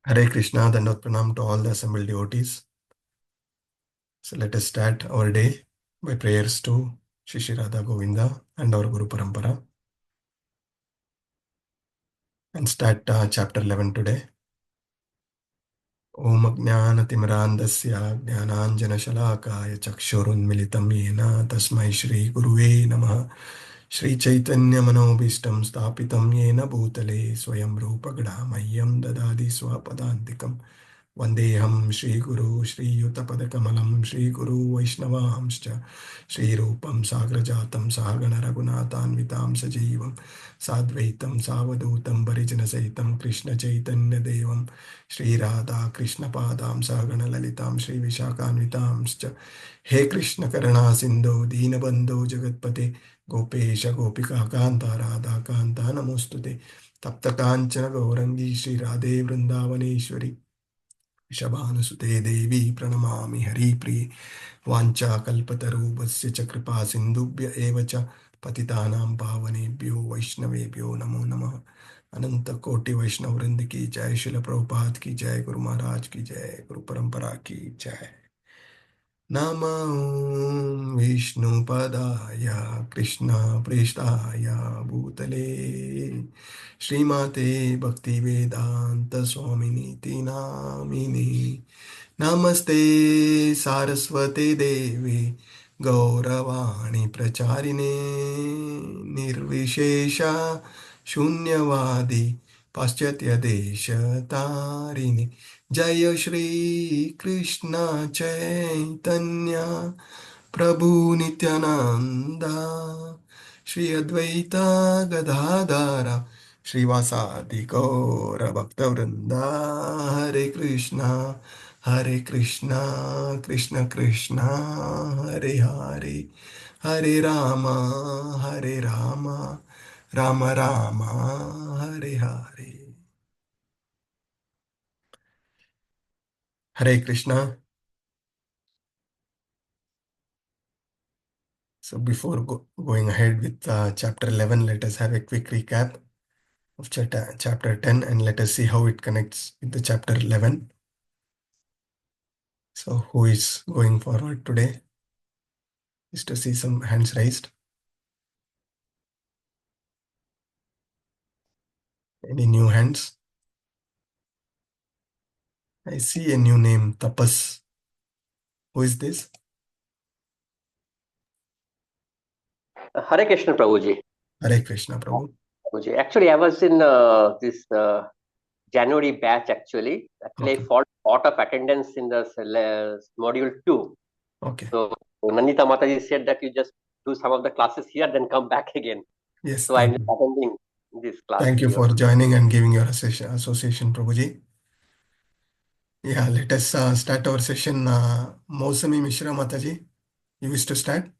Hare Krishna, Dandot Pranam to all the assembled devotees. So let us start our day by prayers to Shri Radha Govinda and our Guru Parampara and start chapter 11 today. Om Ajnanatimrandasya Jnananjanashalakaya Chakshurunmilitam Yena Tasmai Shri Guruve Namaha Shri Chaitanya Manobishtam Stapitam Yena Bhutale Swayam Rupa Gadamayam Dadadi Swapadantikam Vandeham Shri Guru Shri Yutapadakamalam Shri Guru Vaishnavamscha Shri Rupam Sagrajatam Sahagana Raghunathanvitam Sajivam Sadvaitam Savadutam Parijanasahitam Krishna Chaitanya Devam Shri Radha Krishna Padam Sahagana Lalitam Shri Vishakhanvitamscha He Krishna Karana Sindhu Deenabandhu Jagatpate Gopesha Gopika Kanta Radha Kanta Namostute Tapta Kanchana Gaurangi Shri Radhe Vrindavaneshwari Shabhanasute Devi Pranamami Haripriye Vancha Kalpatarubhasya च कृपा सिंधुभ्य एव च पतितानां पावनेभ्यो वैष्णवेभ्यो नमो नमः अनंत कोटि वैष्णव वृंद की जय शिल प्रभुपाद की जय गुरु महाराज की जय गुरु परंपरा की जय नमो विष्णुपदाय कृष्ण प्रेष्ठाय भूतले श्रीमते भक्तिवेदांत स्वामिनीति नामिने नमस्ते सारस्वते देवे गौरवाणी प्रचारिणे निर्विशेष शून्यवादी पाश्चात्य देश तारिणे जय श्री कृष्ण चैतन्य प्रभु नित्यानंदा श्री अद्वैता गदाधर श्रीवासादि गौर भक्तवृंदा हरे Krishna Krishna Krishna Hare Hare Hare Ram Ram Ram Hare Hare Hare Krishna. So before going ahead with chapter 11, let us have a quick recap of chapter 10 and let us see how it connects with the chapter 11. So who is going forward today? Is to see some hands raised. Any new hands? I see a new name, Tapas. Who is this? Hare Krishna Prabhuji. Hare Krishna Prabhu. Prabhuji. Actually, I was in this January batch actually. Okay. I fought of attendance in the module 2. Okay. So Nandita Mataji said that you just do some of the classes here, then come back again. Yes. So I'm attending this class. Thank you for joining and giving your association, Prabhuji. Yeah, let us start our session. Mausami Mishra Mataji, you wish to start?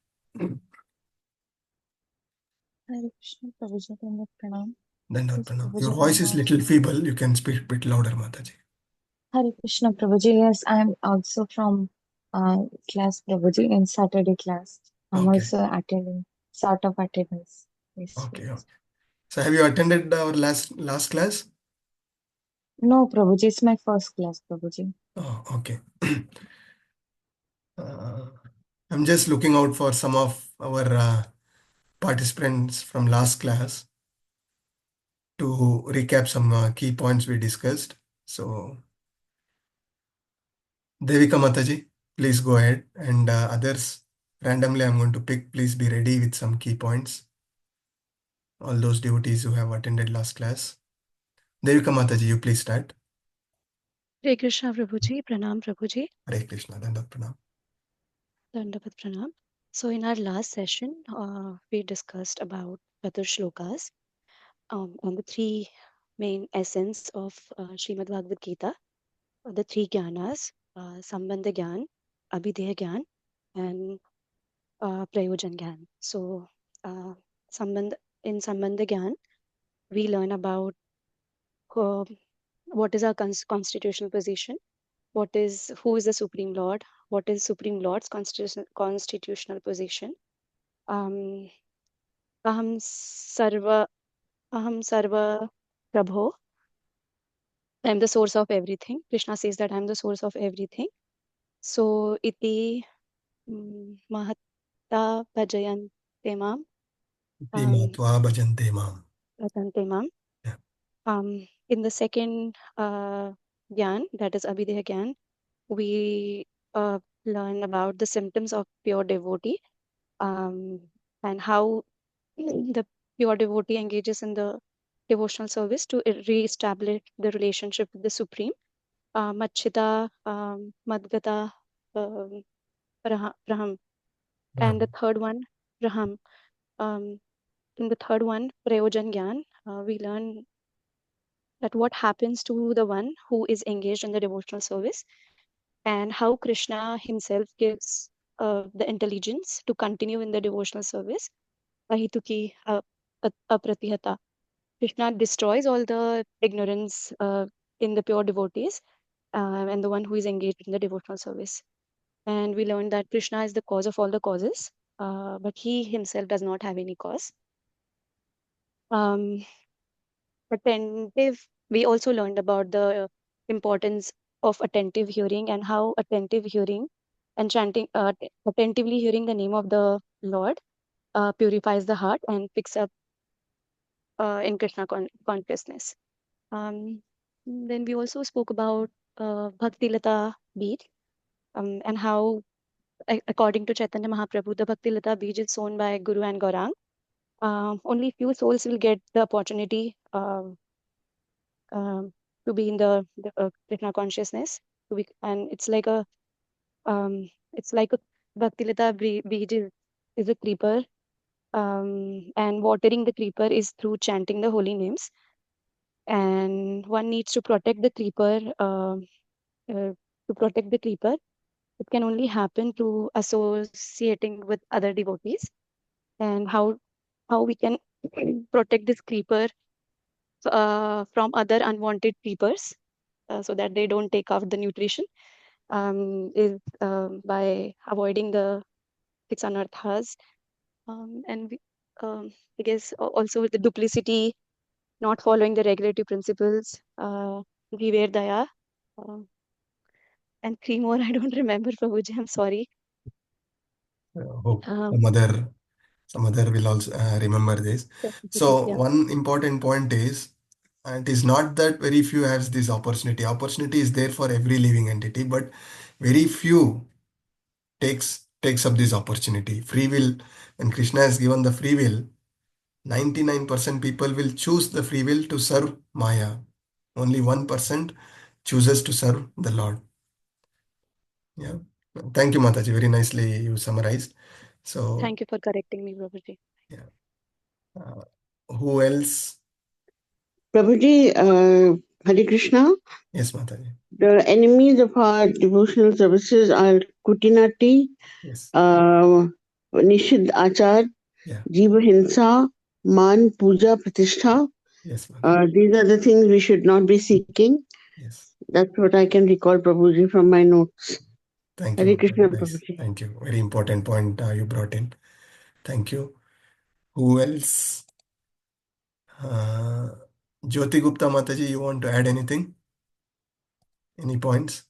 Hare Krishna Prabhuji, Dandot Pranam. Dandot Pranam. Your voice is little feeble. You can speak a bit louder, Mataji. Hare Krishna Prabhuji. Yes, I am also from class Prabhuji in Saturday class. I'm also attending sort of attendance. Yes, okay. So have you attended our last class? No, Prabhuji, it's my first class, Prabhuji. Oh, okay. I'm just looking out for some of our participants from last class to recap some key points we discussed. So, Devika Mataji, please go ahead. And others, randomly I'm going to pick. Please be ready with some key points. All those devotees who have attended last class. Devika Mataji, you please start. Hare Krishna Prabhuji, Pranam Prabhuji. Hare Krishna, Dandavat Pranam. Dandavat Pranam. So in our last session, we discussed about Chatur Shlokas on the three main essence of Srimad Bhagavadgita, the three Gyanas, Sambandha Gyan, Abhideya Gyan, and Prayojan Gyan. So in Sambandha Gyan, we learn about what is our constitutional position, who is the Supreme Lord, what is Supreme Lord's constitutional position. Aham sarva prabho. I'm the source of everything. Krishna says that I'm the source of everything. So iti mahatta bhajayante mam. Iti matva bhajante mam. Bhajante mam. Yeah. In the second Gyan, that is Abhideha Gyan, we learn about the symptoms of pure devotee, and how the pure devotee engages in the devotional service to re-establish the relationship with the Supreme. Machchita, Madgata, Praham. And the third one, Praham. In the third one, Prayojan Gyan, we learn that what happens to the one who is engaged in the devotional service, and how Krishna himself gives the intelligence to continue in the devotional service. Ahituki apratihata. Krishna destroys all the ignorance in the pure devotees and the one who is engaged in the devotional service. And we learned that Krishna is the cause of all the causes, but he himself does not have any cause. Attentive, we also learned about the importance of attentive hearing, and how attentive hearing and chanting, attentively hearing the name of the Lord purifies the heart and picks up in Krishna consciousness. Then we also spoke about Bhakti Lata Bij, and how, according to Chaitanya Mahaprabhu, the Bhakti Lata Bij is sown by Guru and Gaurang. Only few souls will get the opportunity to be in the Krishna consciousness. And it's like a Bhakti Lata Bij is a creeper, and watering the creeper is through chanting the holy names. And one needs to protect the creeper. To protect the creeper, it can only happen through associating with other devotees. And how we can protect this creeper from other unwanted creepers, so that they don't take out the nutrition, is by avoiding the six anarthas. And I guess also the duplicity, not following the regulatory principles, Viver Daya, and three more I don't remember, Prabhuji, I'm sorry. Hope Um, some other will also remember this. So yeah. one important point is, it is not that very few has this opportunity. Opportunity is there for every living entity, but very few takes up this opportunity. Free will, when Krishna has given the free will, 99% people will choose the free will to serve Maya. Only 1% chooses to serve the Lord. Yeah. Thank you, Mataji. Very nicely you summarized. So, Thank you for correcting me, Prabhuji. yeah. Who else? Prabhuji, Hare Krishna. Yes, Mataji. The enemies of our devotional services are Kutinati, Yes. Nishid Achar, Yeah. Jiva Hinsa, Man, Puja, Pratishtha. Yes, Mataji. These are the things we should not be seeking. Yes. That's what I can recall, Prabhuji, from my notes. Thank you, Hare Mataji. Krishna, Nice. Prabhuji. Thank you. Very important point you brought in. Thank you. Who else? Jyoti Gupta Mataji, you want to add anything? Any points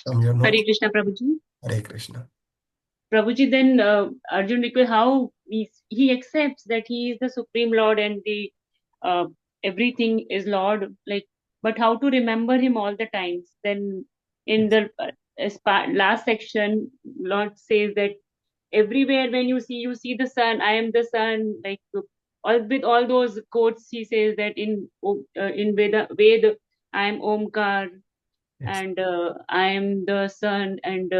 from your notes? Hare Krishna, Prabhuji. Hare Krishna. Prabhuji, then Arjun requires how he accepts that he is the Supreme Lord and the everything is Lord. Like, but how to remember him all the times? Then in the last section, Lord says that everywhere when you see the sun, I am the sun. Like with all those quotes, he says that in Veda, I am Omkar, Yes. and I am the sun, and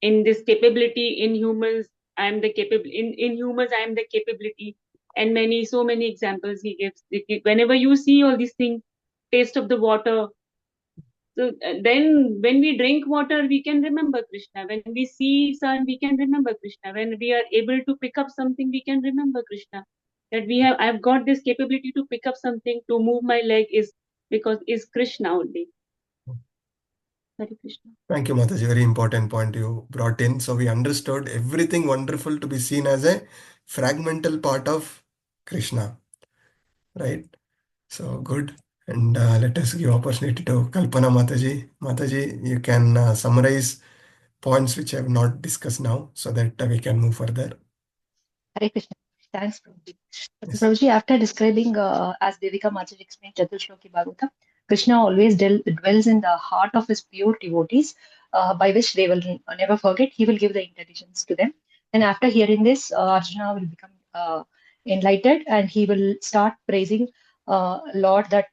in this capability in humans I am the capable in humans I am the capability, and so many examples he gives. Whenever you see all these things, taste of the water, so then when we drink water we can remember Krishna, when we see sun we can remember Krishna, when we are able to pick up something we can remember Krishna, that I've got this capability to pick up something, to move my leg is because is Krishna only. Hare Krishna. Thank you, Mataji. Very important point you brought in. So we understood everything wonderful to be seen as a fragmental part of Krishna, right? So good. And let us give opportunity to Kalpana Mataji. Mataji, you can summarize points which I have not discussed now so that we can move further. Hare Krishna. Thanks, Prabhuji. Yes. Prabhuji, after describing, as Devika Mataji explained, Chaturshloki Bhagavatam, Krishna always dwells in the heart of his pure devotees, by which they will never forget. He will give the intelligence to them. And after hearing this, Arjuna will become enlightened and he will start praising Lord that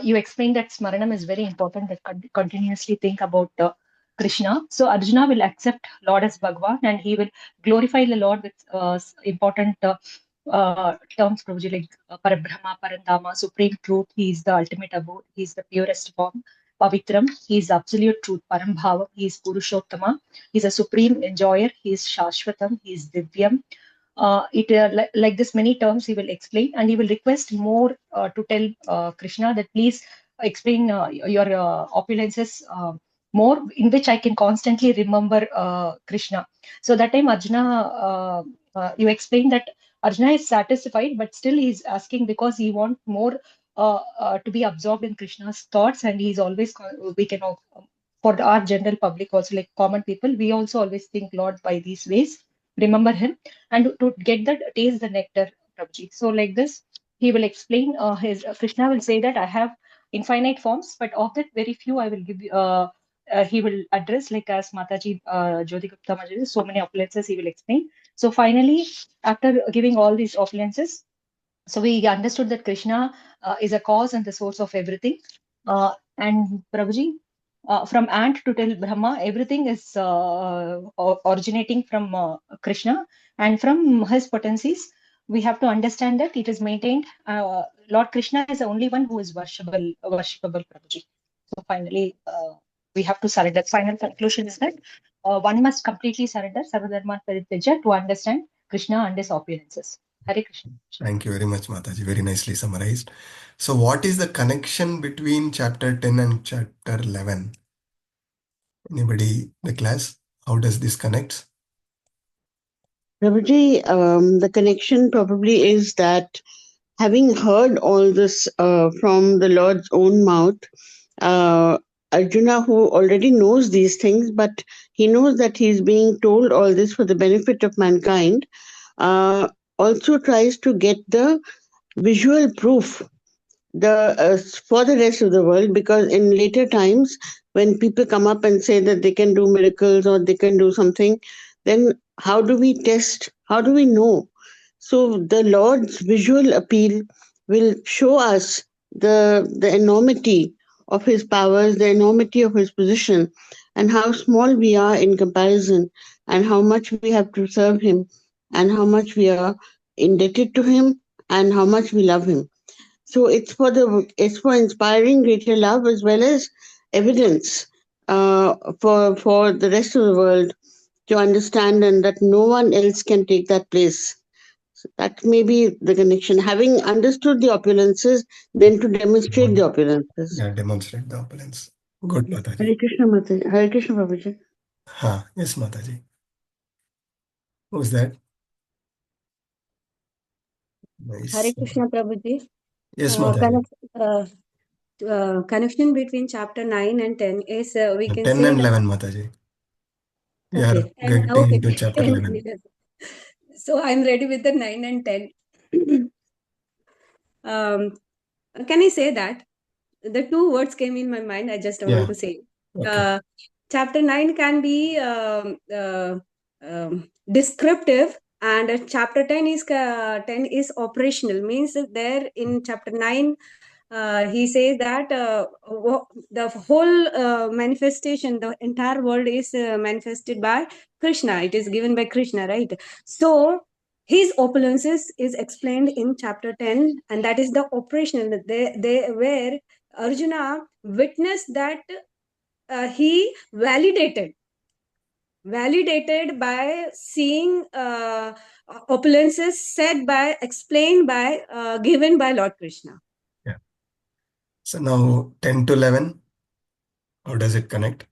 you explained that Smaranam is very important, that continuously think about Krishna. So Arjuna will accept Lord as Bhagwan and he will glorify the Lord with important terms, Prabhuji, like Parabrahma, Parandama, Supreme Truth. He is the ultimate abode. He is the purest form. Pavitram, he is absolute truth. Parambhavam, he is Purushottama. He is a supreme enjoyer. He is Shashvatam. He is Divyam. Like this, many terms he will explain, and he will request more to tell Krishna that please explain your opulences more, in which I can constantly remember Krishna. So that time Arjuna, you explained that Arjuna is satisfied, but still he's asking because he wants more to be absorbed in Krishna's thoughts, and he's always we can for our general public also, like common people, we also always think Lord by these ways, remember him, and to get that taste the nectar, Prabhuji. So like this, he will explain his Krishna will say that I have infinite forms, but of that very few I will give you. He will address, like as Mataji Jyoti Gupta Maji, so many opulences he will explain. So finally, after giving all these opulences, so we understood that Krishna is a cause and the source of everything. And Prabhuji, from ant to till Brahma, everything is originating from Krishna, and from his potencies, we have to understand that it is maintained. Lord Krishna is the only one who is worshipable, Prabhuji. So finally, we have to surrender. Final conclusion is that one must completely surrender Sarvadharma Parityaja to understand Krishna and his opulences. Hare Krishna. Thank you very much, Mataji. Very nicely summarized. So what is the connection between chapter 10 and chapter 11? Anybody in the class? How does this connect? Prabhuji, the connection probably is that having heard all this from the Lord's own mouth, Arjuna, who already knows these things, but he knows that he's being told all this for the benefit of mankind, also tries to get the visual proof for the rest of the world, because in later times, when people come up and say that they can do miracles or they can do something, then how do we test? How do we know? So the Lord's visual appeal will show us the enormity of his powers, the enormity of his position, and how small we are in comparison, and how much we have to serve him, and how much we are indebted to him, and how much we love him. So it's for inspiring greater love as well as evidence for the rest of the world to understand, and that no one else can take that place. So that may be the connection. Having understood the opulences, then to demonstrate the opulences. Yeah, demonstrate the opulence. Good, Mataji. Hare Krishna, Mataji. Hare Krishna, Prabhuji. Yes, Mataji. Who's that? Nice. Hare Krishna, Prabhuji. Yes, Mataji. Connection between chapter 9 and 10 is we can 10 say and that, 11, Mataji. We are okay, and getting okay, into chapter 10 11. and 11. So I'm ready with the 9 and 10. Can I say that the two words came in my mind? I just want to say. Okay. Chapter 9 can be descriptive, and chapter 10 is operational. Means that there in chapter 9, he says that the whole manifestation, the entire world is manifested by Krishna. It is given by Krishna, right? So his opulences is explained in chapter 10, and that is the operational. They where Arjuna witnessed that he validated by seeing opulences explained by given by Lord Krishna. Yeah. So now 10 to 11, how does it connect?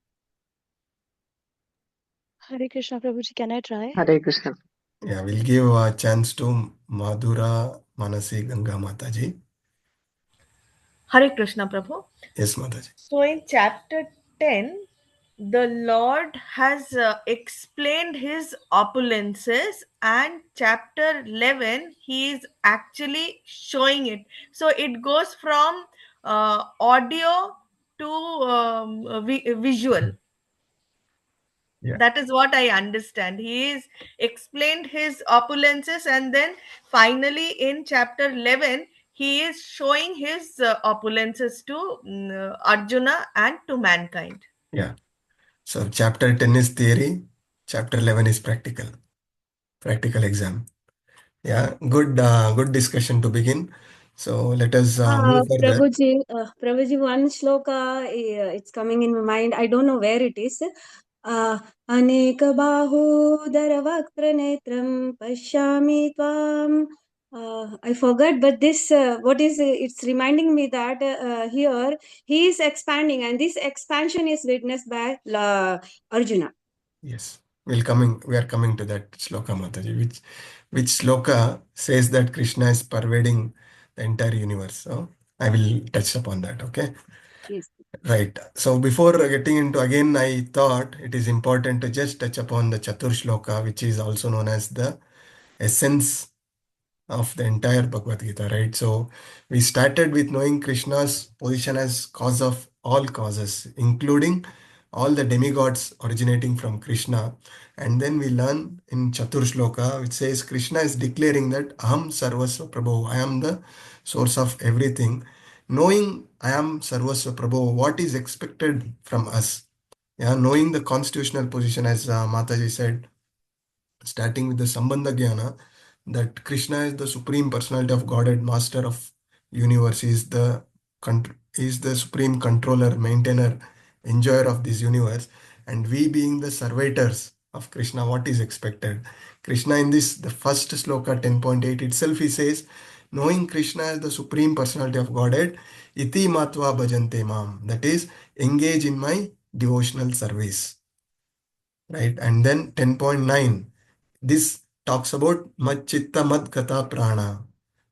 Hare Krishna, Prabhuji, can I try? Hare Krishna. Yeah, we'll give a chance to Madhura Manasi Ganga Mataji. Hare Krishna, Prabhu. Yes, Mataji. So in chapter 10, the Lord has explained his opulences, and chapter 11, he is actually showing it. So it goes from audio to visual. Yeah. That is what I understand. He is explained his opulences, and then finally in chapter 11, he is showing his opulences to Arjuna and to mankind. Yeah. So chapter 10 is theory, chapter 11 is practical exam. Yeah, good discussion to begin. So let us move further. Prabhuji, one shloka, it's coming in my mind. I don't know where it is. अनेक बाहूदर वक्त्र नेत्रम पश्यामि त्वाम. I forgot, but this what is it's reminding me that here he is expanding, and this expansion is witnessed by Arjuna. Yes, we are coming to that shloka, Mataji, which shloka says that Krishna is pervading the entire universe. So I will touch upon that, okay? Yes. Right. So before getting into, again, I thought it is important to just touch upon the Chatur Shloka, which is also known as the essence of the entire Bhagavad Gita, right? So we started with knowing Krishna's position as cause of all causes, including all the demigods originating from Krishna. And then we learn in Chatur Shloka, which says Krishna is declaring that Aham Sarvasva Prabhu, I am the source of everything. Knowing I am Sarvasva Prabhu, what is expected from us? Yeah, knowing the constitutional position, as Mataji said, starting with the Sambandha Jnana, that Krishna is the supreme personality of Godhead, master of universe, is the supreme controller, maintainer, enjoyer of this universe, and we being the servitors of Krishna, what is expected? Krishna in this, the first sloka 10.8 itself, he says, knowing Krishna as the supreme personality of Godhead, iti matva bhajante mam, that is, engage in my devotional service. Right? And then 10.9, this talks about mad chitta mad gata prana.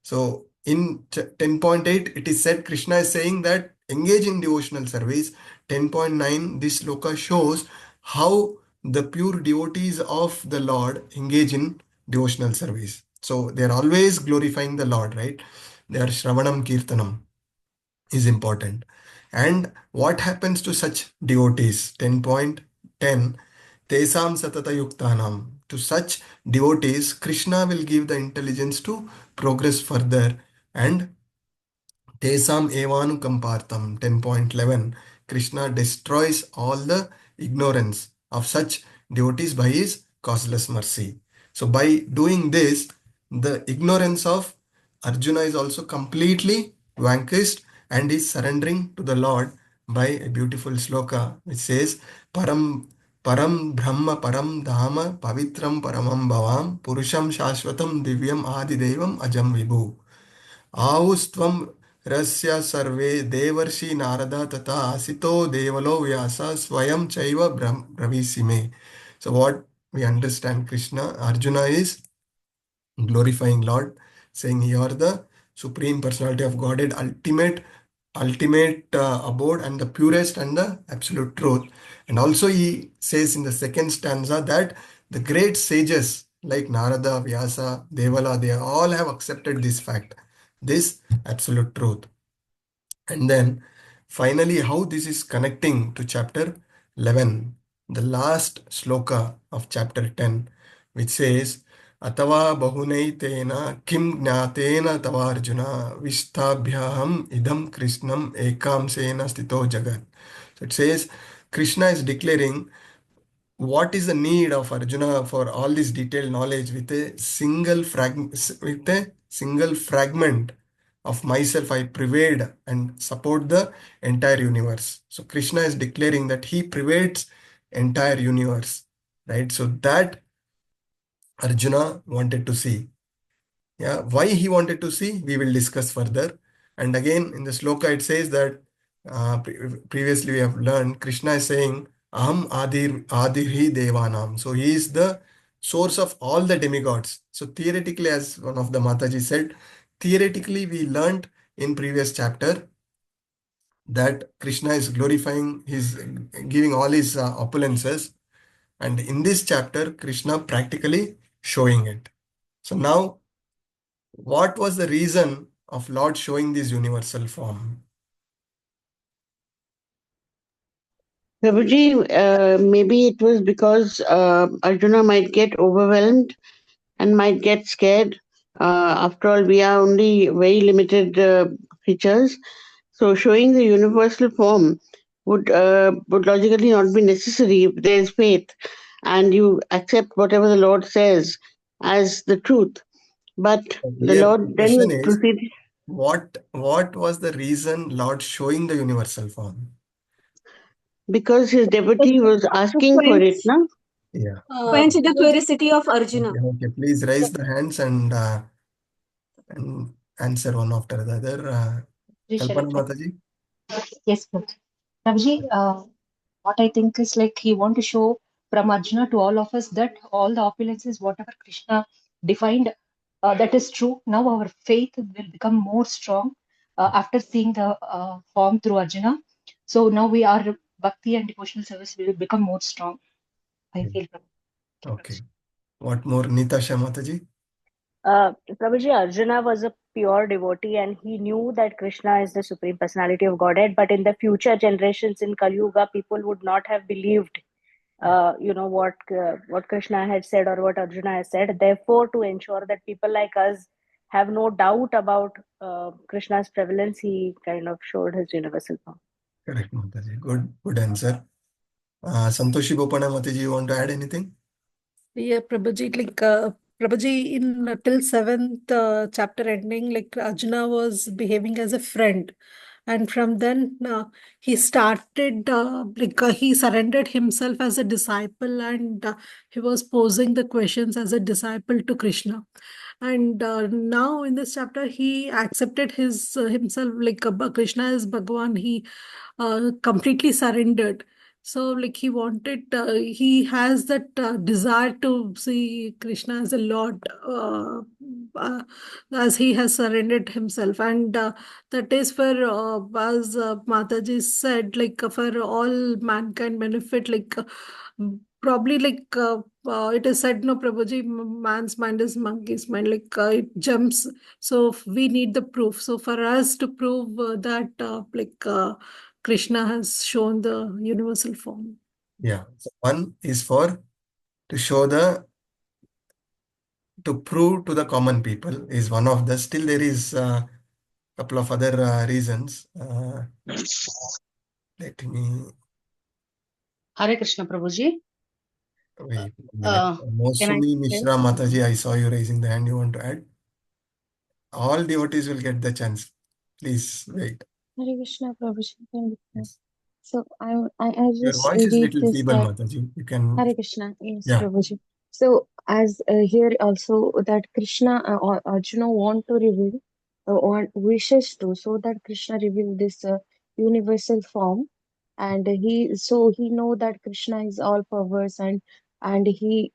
So in 10.8, it is said Krishna is saying that engage in devotional service. 10.9, this sloka shows how the pure devotees of the Lord engage in devotional service. So they are always glorifying the Lord, right? They are Shravanam Kirtanam is important. And what happens to such devotees? 10.10, Tesam Satata Yuktanam. To such devotees, Krishna will give the intelligence to progress further. And Tesam Evanu Kampartam, 10.11, Krishna destroys all the ignorance of such devotees by his causeless mercy. So by doing this, the ignorance of Arjuna is also completely vanquished, and is surrendering to the Lord by a beautiful sloka which says, Param Brahma Param Dhama Pavitram Paramam Bhavam Purusham Shashvatam Divyam Adidevam Ajam Vibhu. Austvam Rasya Sarve Devarshi Narada Tata Asito Devalo Vyasa Swayam Chaiva Bravisime. So what we understand, Krishna, Arjuna is glorifying Lord, saying you are the supreme personality of Godhead, ultimate abode, and the purest and the absolute truth. And also he says in the second stanza that the great sages like Narada, Vyasa, Devala, they all have accepted this fact, this absolute truth. And then finally, how this is connecting to chapter 11, the last sloka of chapter 10, which says, Atava bahunaitena kim jnatena tavarjuna vistabhyaham idam krishnam ekam sena stito jagat. So it says, Krishna is declaring what is the need of Arjuna for all this detailed knowledge with a single fragment of myself I pervade and support the entire universe. So Krishna is declaring that he pervades entire universe, right? So that Arjuna wanted to see. Yeah, why he wanted to see, we will discuss further. And again, in the sloka, it says that previously we have learned Krishna is saying, Aham Adirhi Devanam. So he is the source of all the demigods. So theoretically, as one of the Mataji said, theoretically we learned in previous chapter that Krishna is glorifying, he's giving all his opulences. And in this chapter, Krishna practically showing it. So now, what was the reason of Lord showing this universal form? Prabhuji, maybe it was because Arjuna might get overwhelmed and might get scared. After all, we are only very limited creatures. So showing the universal form would logically not be necessary if there is faith and you accept whatever the Lord says as the truth. But the Here, the Lord question then is, proceeds what was the reason Lord showing the universal form? because his devotee was asking for it, no? Yeah. Quench the curiosity of Arjuna. Okay. Please raise the hands and answer one after the other. Kalpana Mataji? Yes, Prabhuji, what I think is like he want to show from Arjuna to all of us that all the opulences, whatever Krishna defined, that is true. Now our faith will become more strong after seeing the form through Arjuna. So now we are bhakti and devotional service will become more strong. I feel. Okay. What more, Nitasha Mataji? Prabhuji, Arjuna was a pure devotee and he knew that Krishna is the Supreme Personality of Godhead. But in the future generations in Kali Yuga, people would not have believed, what Krishna had said or what Arjuna has said. Therefore, to ensure that people like us have no doubt about Krishna's prevalence, he kind of showed his universal form. Correct, Mataji. Good answer. Santoshi Bopana Mataji, you want to add anything? Yeah, Prabhuji, Prabhuji, in till seventh chapter ending, like Arjuna was behaving as a friend, and from then he started he surrendered himself as a disciple, and he was posing the questions as a disciple to Krishna. And now in this chapter, he accepted his himself like Krishna is Bhagwan. He completely surrendered. So, like he has that desire to see Krishna as a Lord, uh, as he has surrendered himself, and that is for as Mataji said, like for all mankind benefit, probably it is said, no, Prabhuji, man's mind is monkey's mind, it jumps. So we need the proof. So for us to prove that, Krishna has shown the universal form. Yeah. So one is to prove to the common people is one of the, still there is a couple of other reasons. Let me Hare Krishna, Prabhuji. wait a minute. Can I Mosumi say? Mishra Mataji, I saw you raising the hand. You want to add? All devotees will get the chance. Please wait. Hare Krishna, Prabhuji. Yes. So I Your just voice is read little this feeble, that Mataji. You can, Hare Krishna, yes, yeah, Prabhuji. So as here also that Krishna or Arjuna want to reveal, wishes to, so that Krishna reveal this universal form, and he know that Krishna is all powers, and he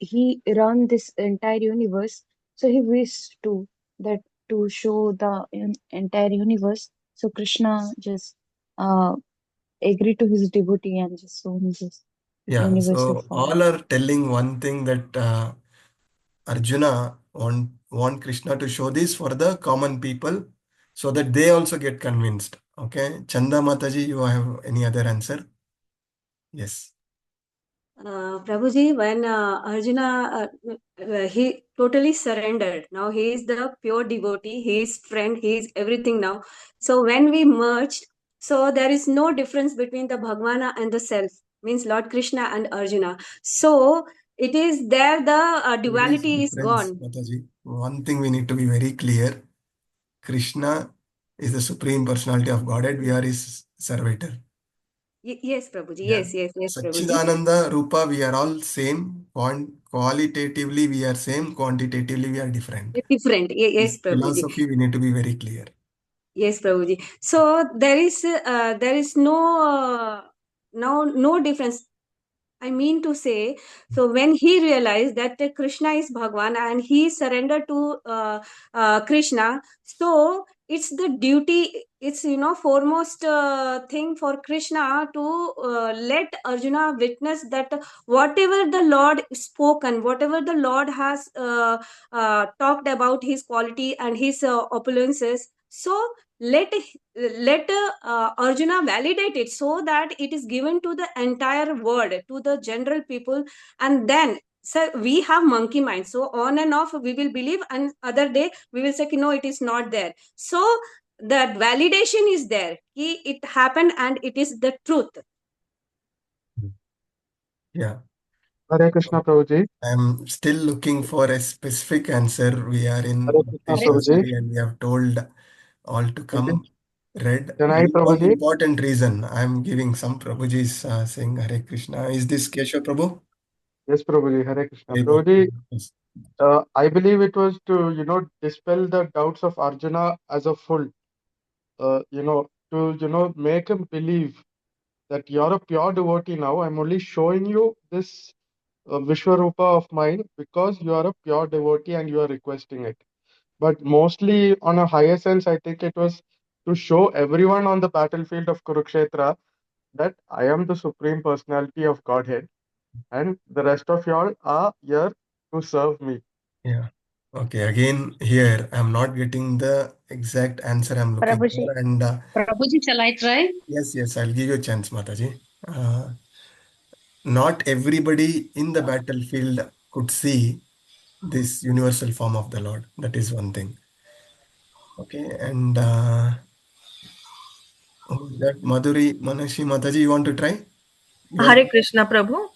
run this entire universe. So he wished to that to show the entire universe. So Krishna just uh agree to his devotee and just show him this yeah. universal So form. all are telling one thing, that Arjuna want Krishna to show this for the common people so that they also get convinced. Okay. Chanda Mataji, you have any other answer? Yes. Prabhuji, when Arjuna, he totally surrendered. Now he is the pure devotee, he is friend, he is everything now. So when we merged, so there is no difference between the Bhagavana and the self, means Lord Krishna and Arjuna. So it is there, the There is duality is difference, gone. Mataji. One thing we need to be very clear. Krishna is the Supreme Personality of Godhead. We are his servitor. Yes, Prabhuji. Yeah. Yes, Prabhuji. Satchidananda Rupa, we are all same. Qualitatively, we are same. Quantitatively, we are different. Different. This Yes, Prabhuji. philosophy, we need to be very clear. Yes, Prabhuji. So there is no difference. I mean to say, so when he realized that Krishna is Bhagwan and he surrendered to Krishna, so it's the duty, it's foremost thing for Krishna to let Arjuna witness that whatever the Lord spoken, whatever the Lord has talked about his quality and his opulences, so let Arjuna validate it, so that it is given to the entire world, to the general people. And then, so we have monkey mind, so on and off we will believe, and other day we will say no, it is not there. So that validation is there, it happened and it is the truth. Yeah. Hare Krishna Prabhuji. I'm still looking for a specific answer. We are in Hare Krishna Bhakti Prabhuji. Shastri and we have told all to come read. Can I, There is one Prabhuji? important reason. I'm giving some Prabhujis saying Hare Krishna. Is this Keshav Prabhu? Yes, Prabhuji. Hare Krishna. Hey, Prabhuji, yes. I believe it was to, dispel the doubts of Arjuna as a full, to, make him believe that you're a pure devotee now. I'm only showing you this Vishwarupa of mine because you are a pure devotee and you are requesting it. But mostly on a higher sense, I think it was to show everyone on the battlefield of Kurukshetra that I am the Supreme Personality of Godhead and the rest of y'all are here to serve me. Yeah. Okay. Again, here I'm not getting the exact answer I'm looking Prabhuji. for. And Prabhuji, shall I try? yes, I'll give you a chance, Mataji. Not everybody in the battlefield could see this universal form of the Lord. That is one thing. Okay. And that Madhuri, Manashi, Mataji, you want to try? Hare Krishna Prabhu.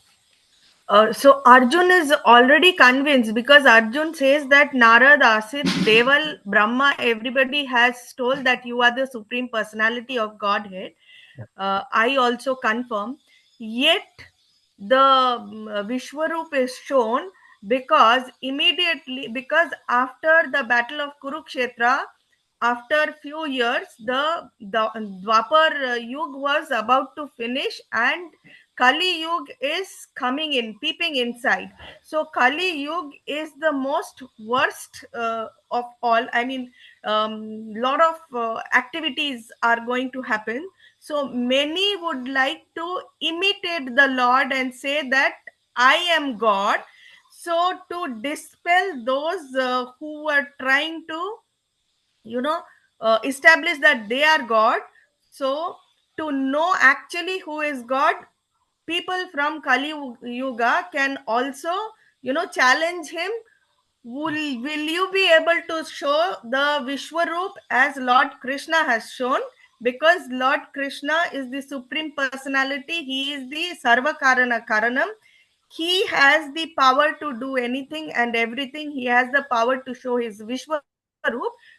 So Arjun is already convinced because Arjun says that Narad, Asit, Deval, Brahma, everybody has told that you are the supreme personality of Godhead. I also confirm. Yet the Vishwarup is shown because after the battle of Kurukshetra, after few years, the Dwapar Yug was about to finish and Kali Yug is coming in, peeping inside. So Kali Yug is the most worst of all. I mean, lot of activities are going to happen. So many would like to imitate the Lord and say that I am God. So to dispel those who were trying to, establish that they are God. So to know actually who is God, people from Kali Yuga can also, challenge him. Will you be able to show the Vishwarup as Lord Krishna has shown? Because Lord Krishna is the supreme personality. He is the Sarva Karana Karanam. He has the power to do anything and everything. He has the power to show his Vishwarup.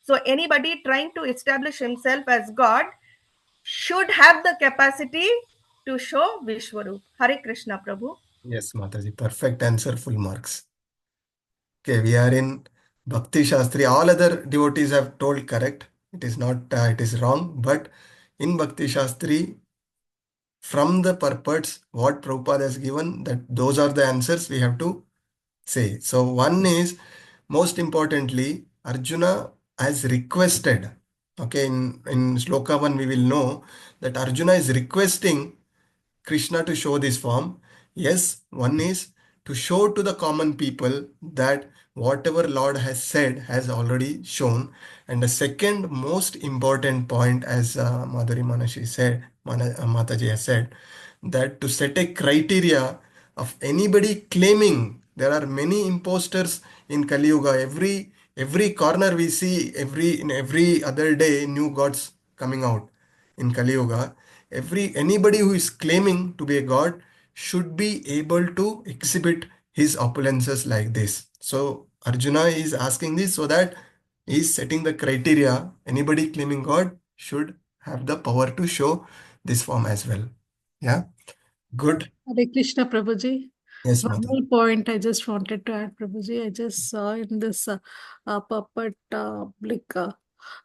So anybody trying to establish himself as God should have the capacity to show Vishwarup. Hare Krishna Prabhu. Yes, Mataji. Perfect answer, full marks. Okay, we are in Bhakti Shastri. All other devotees have told correct. It is not, it is wrong. But in Bhakti Shastri, from the purports, what Prabhupada has given, that those are the answers we have to say. So one is, most importantly, Arjuna has requested. Okay, in Shloka 1, we will know that Arjuna is requesting Krishna to show this form. Yes, one is to show to the common people that whatever Lord has said has already shown. And the second most important point, as Madhuri Manashi said, Mataji has said, that to set a criteria of anybody claiming, there are many imposters in Kali Yuga. Every corner we see, in every other day, new gods coming out in Kali Yuga. Anybody who is claiming to be a god should be able to exhibit his opulences like this. So Arjuna is asking this so that he is setting the criteria. Anybody claiming god should have the power to show this form as well. Yeah, good. Hare Krishna, Prabhuji. Yes, One Mata. more point I just wanted to add, Prabhuji. I just saw in this puppet,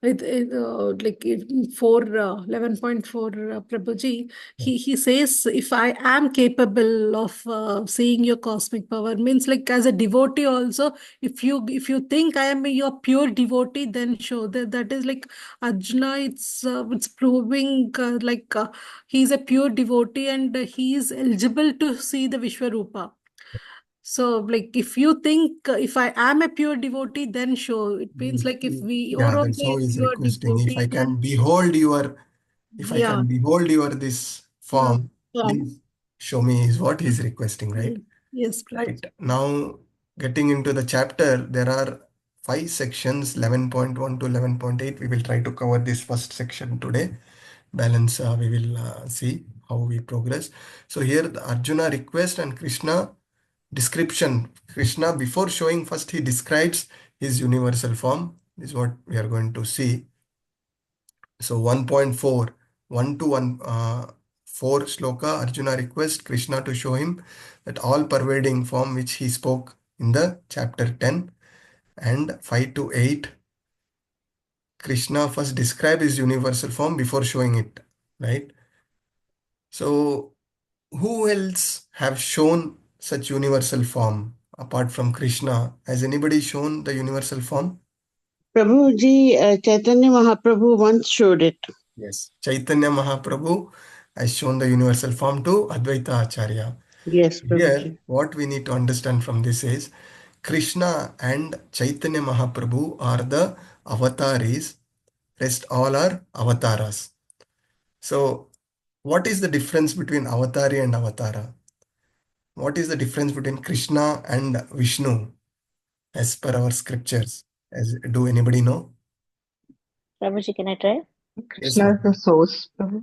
like in 11.4, Prabhuji, he says, if I am capable of seeing your cosmic power, means like as a devotee also, if you think I am your pure devotee, then show that is like Arjuna. It's proving he's a pure devotee and he is eligible to see the Vishwarupa. So, like, if you think if I am a pure devotee, then show. It means like if you're Yeah, also that's how a he's pure requesting. If I devotee, can then behold your, if I yeah, can behold your this yeah, form, yeah. please show me is what he's requesting, right? Yes, Right. Now, getting into the chapter, there are 5 sections, 11.1 to 11.8. We will try to cover this first section today. Balance, we will see how we progress. So here the Arjuna request and Krishna description. Krishna, before showing, first he describes his universal form. This is what we are going to see. So 1.4, 1 to 1, 4 sloka, Arjuna requests Krishna to show him that all pervading form which he spoke in the chapter 10. And 5 to 8, Krishna first describe his universal form before showing it, right? So who else have shown such universal form apart from Krishna? Has anybody shown the universal form? Prabhuji, Chaitanya Mahaprabhu once showed it. Yes. Chaitanya Mahaprabhu has shown the universal form to Advaita Acharya. Yes, Here, Prabhuji. what we need to understand from this is Krishna and Chaitanya Mahaprabhu are the avataris, rest all are avataras. So, what is the difference between avatari and avatara? What is the difference between Krishna and Vishnu as per our scriptures? Do anybody know? Prabhuji, can I try? Yes, Krishna is the source. Prabhu.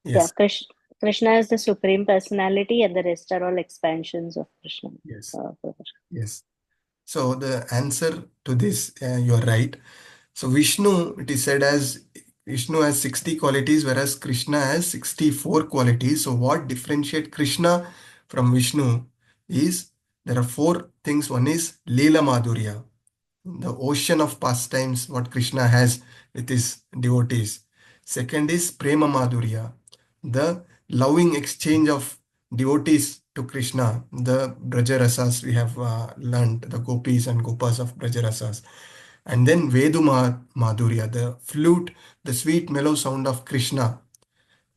Yeah, yes, Krishna is the supreme personality, and the rest are all expansions of Krishna. yes, Prabhuji. yes. So the answer to this, you're right. So Vishnu, it is said as Vishnu has 60 qualities, whereas Krishna has 64 qualities. So what differentiate Krishna from Vishnu is there are 4 things. One is Leela Madhurya, the ocean of pastimes what Krishna has with his devotees. Second is Prema Madhurya, the loving exchange of devotees to Krishna, the Brajarasas we have learned, the gopis and gopas of Brajarasas. And then Madhurya, the flute, the sweet mellow sound of Krishna.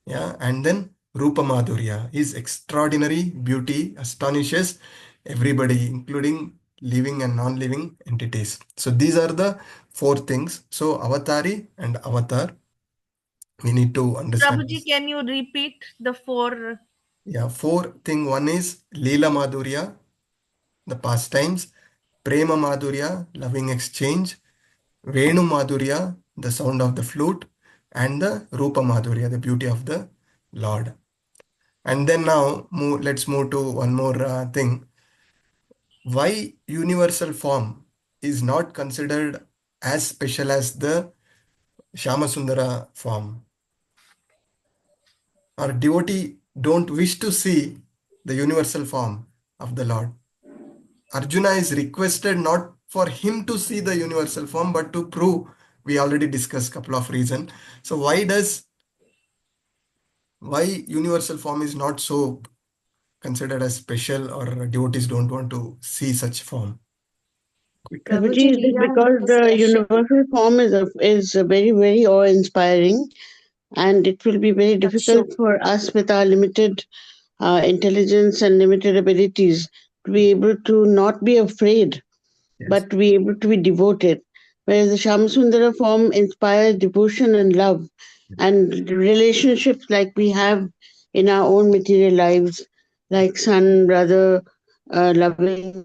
Yeah, and then Rupa Madhurya, his extraordinary beauty astonishes everybody, including living and non-living entities. So these are the 4 things. So avatari and avatar, we need to understand Prabhuji, this. can you repeat the 4? Yeah, 4 thing. One is Leela Madhurya, the pastimes, Prema Madhurya, loving exchange, Venu Madhurya, the sound of the flute, and the Rupa Madhurya, the beauty of the Lord. And then now let's move to one more thing. Why universal form is not considered as special as the Shyamasundara form? Our devotee don't wish to see the universal form of the Lord. Arjuna is requested not for him to see the universal form, but to prove. We already discussed a couple of reasons. So why universal form is not so considered as special, or devotees don't want to see such form? Quickly. Prabhuji, Prabhuji, is we it are in because the discussion. universal form is very, very awe-inspiring, and it will be very difficult Acyuta. for us with our limited intelligence and limited abilities to be able to not be afraid, Yes. but to be able to be devoted. Whereas the Shamasundara form inspires devotion and love and relationships like we have in our own material lives, like son, brother, loving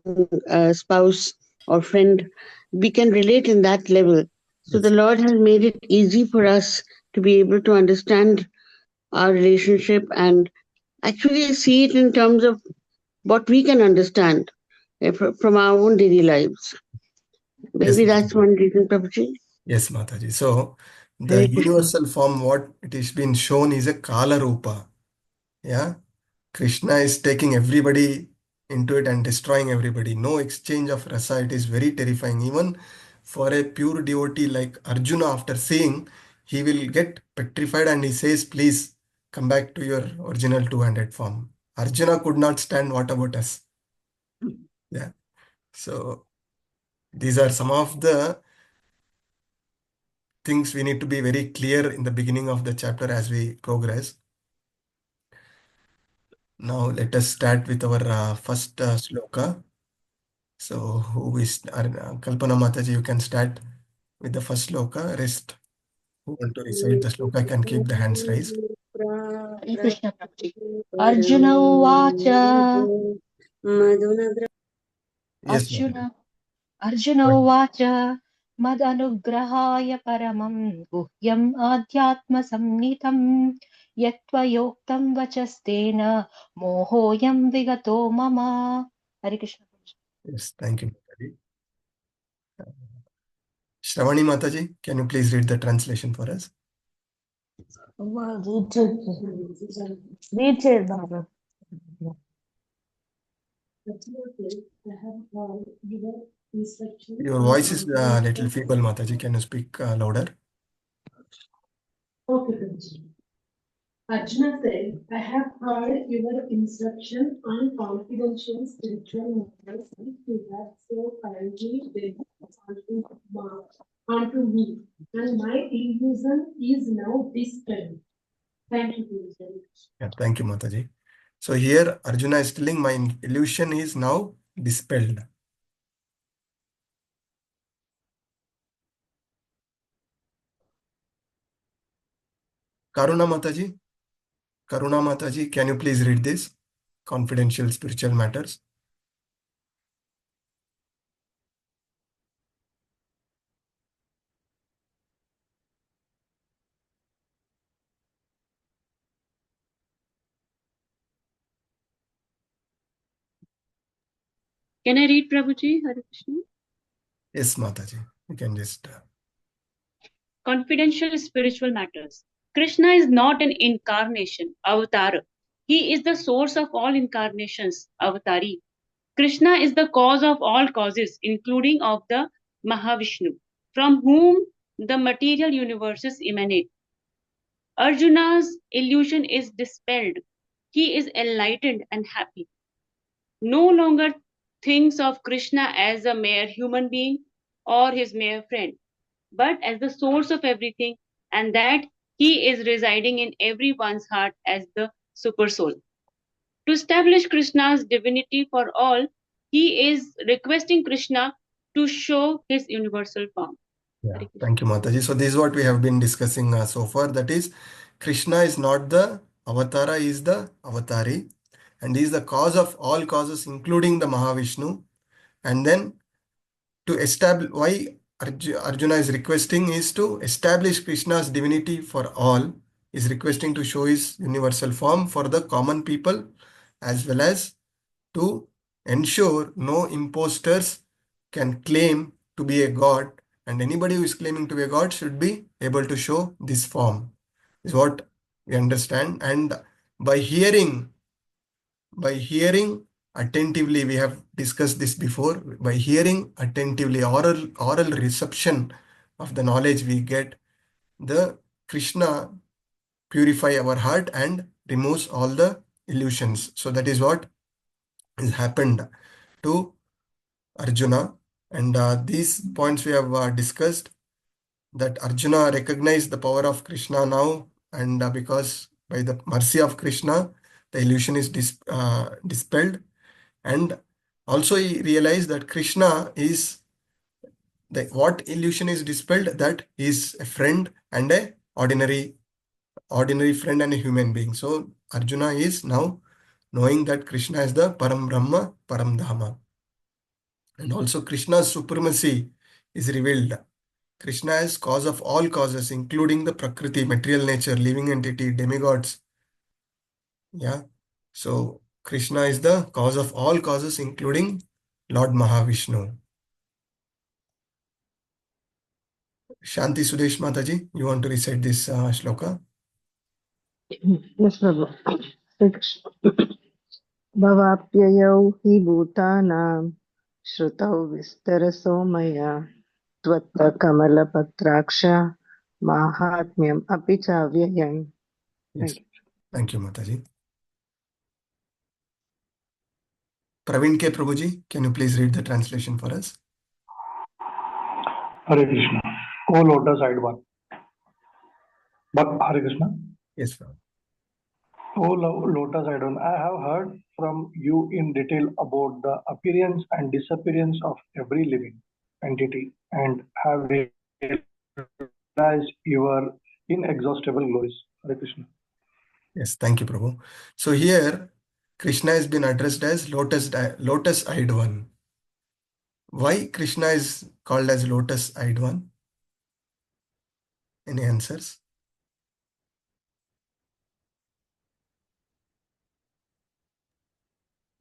spouse, or friend. We can relate in that level. So the Yes. Lord has made it easy for us to be able to understand our relationship and actually see it in terms of what we can understand from our own daily lives. Yes, Maybe that's Mataji. one reason, Prabhuji. Yes, Mataji. So the Hare Krishna. universal form, what it is been shown is a Kala Rupa. Yeah. Krishna is taking everybody into it and destroying everybody. No exchange of rasa. It is very terrifying. Even for a pure devotee like Arjuna, after seeing, he will get petrified and he says, please come back to your original two-handed form. Arjuna could not stand. What about us? Yeah. So these are some of the things we need to be very clear in the beginning of the chapter as we progress. Now let us start with our first sloka. So who is Kalpana Mataji, you can start with the first sloka. Rest who want to recite the sloka can keep the hands raised. Hare Krishna Prabhuji. Arjuna Uvacha. Yes, ma'am. Arjuna Uvacha. Madanugrahaya paramam guhyam adhyatma samnitam yatva yoktam vachastena mohoyam vigato mama. Hare Krishna. Yes, thank you, Mataji. Shravani Mataji, can you please read the translation for us? Read it, Baba. Your voice is a little feeble, Mataji. Can you speak louder? Okay, Prabhuji. Arjuna said, I have heard your instruction on confidential spiritual matters which you have so kindly dedicated onto me, and my illusion is now dispelled. Thank you, Prabhuji. Yeah, thank you, Mataji. So here Arjuna is telling my illusion is now dispelled. Karuna Mataji, can you please read this? Confidential spiritual matters. Can I read, Prabhuji? Hare Krishna. Yes, Mataji. You can just. Confidential spiritual matters. Krishna is not an incarnation, avatar. He is the source of all incarnations, avatari. Krishna is the cause of all causes, including of the Mahavishnu, from whom the material universes emanate. Arjuna's illusion is dispelled. He is enlightened and happy. No longer thinks of Krishna as a mere human being or his mere friend, but as the source of everything, and that he is residing in everyone's heart as the super soul. To establish Krishna's divinity for all, he is requesting Krishna to show his universal form. Yeah, thank you, Mataji. So this is what we have been discussing so far. That is, Krishna is not the avatara, he is the avatari, and he is the cause of all causes, including the Mahavishnu. And then to establish why Arjuna is requesting is to establish Krishna's divinity for all. Is requesting to show his universal form for the common people, as well as to ensure no imposters can claim to be a god, and anybody who is claiming to be a god should be able to show this form, is what we understand. And by hearing attentively, we have discussed this before, by hearing attentively, oral reception of the knowledge we get, the Krishna purify our heart and removes all the illusions. So that is what has happened to Arjuna. And these points we have discussed, that Arjuna recognized the power of Krishna now, and because by the mercy of Krishna, the illusion is dispelled. And also he realized that Krishna is what illusion is dispelled, that he is a friend and a ordinary friend and a human being. So Arjuna is now knowing that Krishna is the Param Brahma, Param Dhama. And also Krishna's supremacy is revealed. Krishna is cause of all causes, including the Prakriti, material nature, living entity, demigods. Yeah. So Krishna is the cause of all causes, including Lord Mahavishnu. Shanti Sudesh Mataji, you want to recite this shloka? Yes, Prabhu. Bhavapyayau hi bhutanam shrutau vistarasomaya त्वत्तकमलपत्राक्ष माहात्म्यम् अपि चाव्ययम्. Yes. Thank you, Mataji. Praveen K. Prabhuji, can you please read the translation for us? Hare Krishna. O lotus-eyed one. Hare Krishna. Yes, sir. O lotus-eyed one, I have heard from you in detail about the appearance and disappearance of every living entity and have realized your inexhaustible glories. Hare Krishna. Yes, thank you, Prabhu. So here, Krishna has been addressed as lotus-eyed one. Why Krishna is called as lotus-eyed one? Any answers?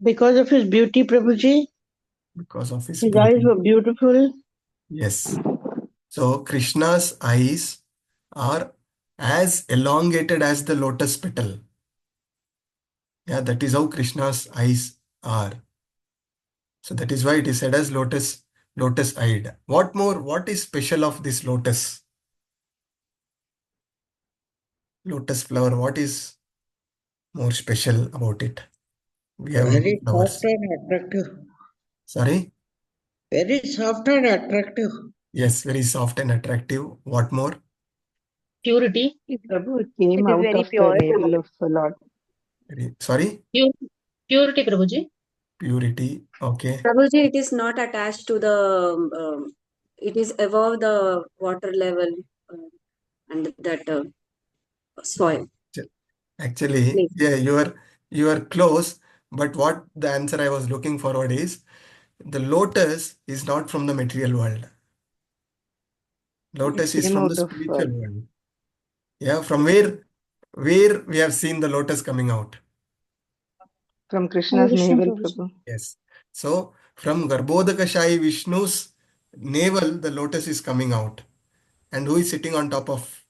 Because of his beauty, Prabhuji, Because of his his eyes beauty. were beautiful. Yes. So Krishna's eyes are as elongated as the lotus petal. Yeah, that is how Krishna's eyes are. So that is why it is said as lotus-eyed. What more? What is special of this lotus flower? What is more special about it? We have many Very soft flowers. and attractive. Sorry? Very soft and attractive. Yes, very soft and attractive. What more? Purity. Prabhu, it came It is out very of the pure. navel of the Lord. Sorry? Purity, Prabhuji. Purity. Okay. Prabhuji, it is not attached to the, it is above the water level and that soil. Actually, Please. yeah, you are close, but what the answer I was looking forward is the lotus is not from the material world. Lotus It is came from the out of spiritual world. Yeah, from where we have seen the lotus coming out. from Hare Krishna's Krishna, navel, Prabhuji. Prabhu. Yes. So from Garbhodakashayi Vishnu's navel, the lotus is coming out. And who is sitting on top of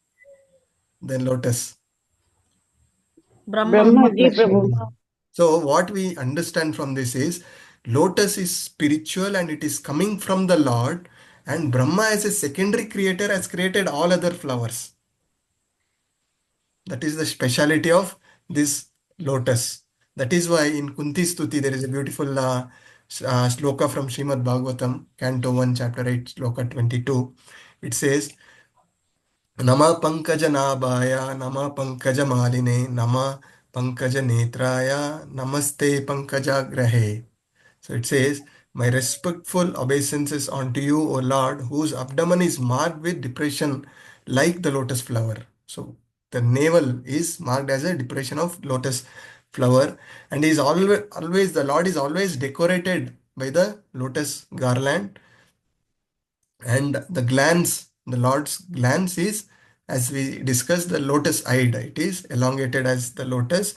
the lotus? Brahma. Brahma ji, Krishna. Prabhu. So what we understand from this is lotus is spiritual and it is coming from the Lord, and Brahma as a secondary creator has created all other flowers. That is the speciality of this lotus. That is why in Kunti Stuti there is a beautiful sloka from Srimad Bhagavatam, Canto 1, Chapter 8, Sloka 22. It says, Nama Pankaja Nabhaya, Nama Pankaja Maline, Nama Pankaja Netraya, Namaste Pankaja Grahe. So it says, my respectful obeisances unto you, O Lord, whose abdomen is marked with depression like the lotus flower. So the navel is marked as a depression of lotus flower, and is always the Lord is always decorated by the lotus garland, and the Lord's glance is, as we discussed, the lotus-eyed. It is elongated as the lotus,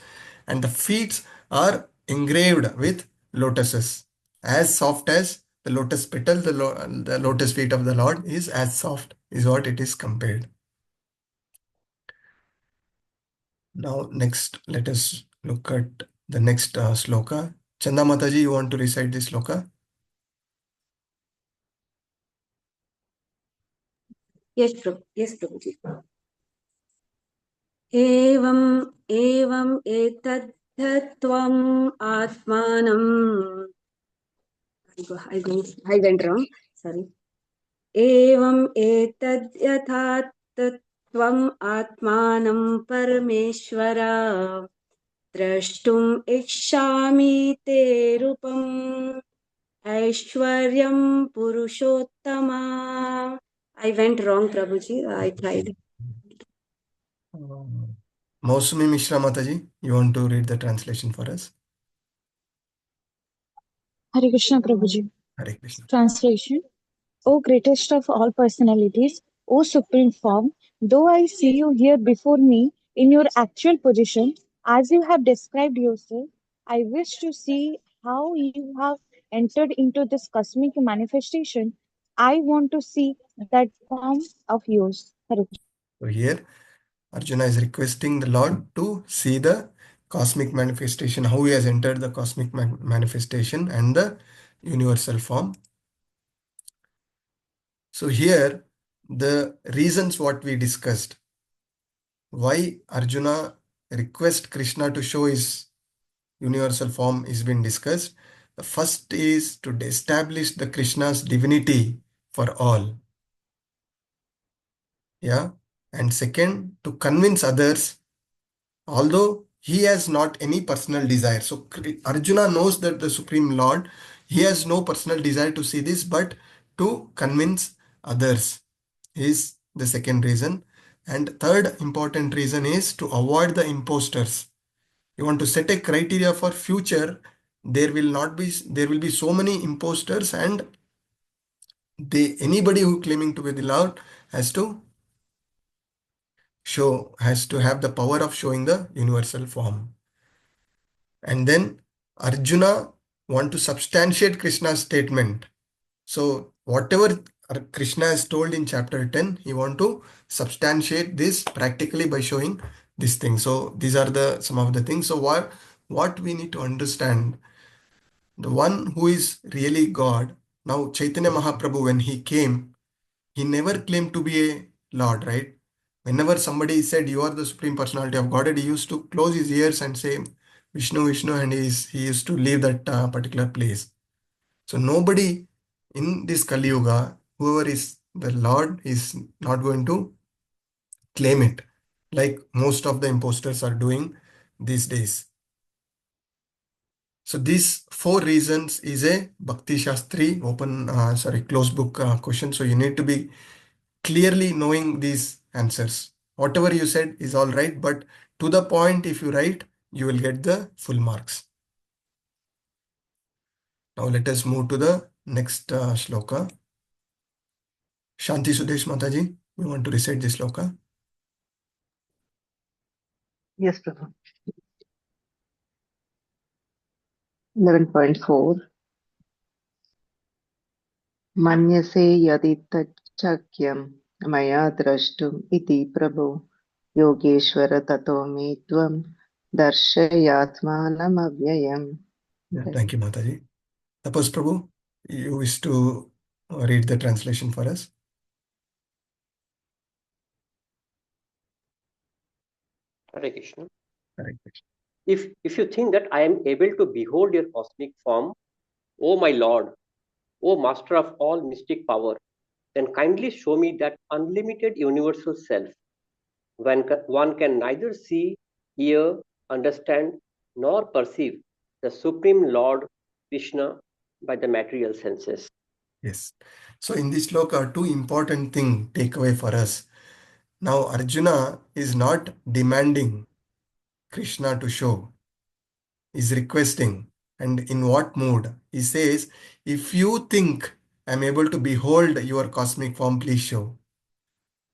and the feet are engraved with lotuses. As soft as the lotus petal, the lotus feet of the Lord is as soft, is what it is compared. Now, next, let us look at the next sloka. Chanda Mataji, you want to recite this sloka? Yes, Prabhu. Yes, Prabhuji. एवम् एतद्धत्वम् आत्मानम् I went wrong. Sorry. एवम् एतद्यथात्वम् आत्मानं परमेश्वर द्रष्टुम् इच्छामि ते रूपम् ऐश्वर्यं Purushottama. I went wrong, Prabhuji. I tried. Mausumi Mishra Mataji, you want to read the translation for us? Hare Krishna, Prabhuji. Hare Krishna. Translation. O greatest of all personalities, O supreme form, though I see you here before me in your actual position, as you have described yourself, I wish to see how you have entered into this cosmic manifestation. I want to see that form of yours. Hare Krishna. So here Arjuna is requesting the Lord to see the cosmic manifestation, how he has entered the cosmic manifestation and the universal form. So here, the reasons what we discussed, why Arjuna request Krishna to show his universal form is been discussed. The first is to establish the Krishna's divinity for all. Yeah. And second, to convince others, although he has not any personal desire. So Arjuna knows that the Supreme Lord, he has no personal desire to see this, but to convince others is the second reason. And third important reason is to avoid the imposters. You want to set a criteria for future, there will be so many imposters, and anybody who claiming to be the Lord has to have the power of showing the universal form. And then Arjuna want to substantiate Krishna's statement. So whatever Krishna has told in chapter 10, he want to substantiate this practically by showing this thing. So these are some of the things. So what we need to understand, the one who is really God. Now Chaitanya Mahaprabhu, when he came, he never claimed to be a Lord, right? Whenever somebody said you are the Supreme Personality of Godhead, he used to close his ears and say Vishnu, Vishnu, and he used to leave that particular place. So nobody in this Kali Yuga, whoever is the Lord, is not going to claim it like most of the imposters are doing these days. So these 4 reasons is a Bhakti Shastri closed book question. So you need to be clearly knowing these answers. Whatever you said is all right, but to the point, if you write, you will get the full marks. Now let us move to the next shloka. Shanti Sudesh Mataji, you want to recite this shloka? Yes, Prabhu. 11.4 मन्यसे यदि तच्चक्यं मया द्रष्टुम् इति प्रभो योगेश्वर ततो मे त्वं दर्शयात्मानमव्ययम्. Yeah, thank you, Mataji. Tapas Prabhu, you wish to read the translation for us? Hare Krishna. Hare Krishna. If you think that I am able to behold your cosmic form, O my Lord, O Master of all mystic power, then kindly show me that unlimited universal self. When one can neither see, hear, understand, nor perceive the Supreme Lord Krishna by the material senses. Yes. So in this shloka, 2 important thing takeaway for us. Now Arjuna is not demanding Krishna to show, is requesting. And in what mood? He says, if you think I'm able to behold your cosmic form, please show.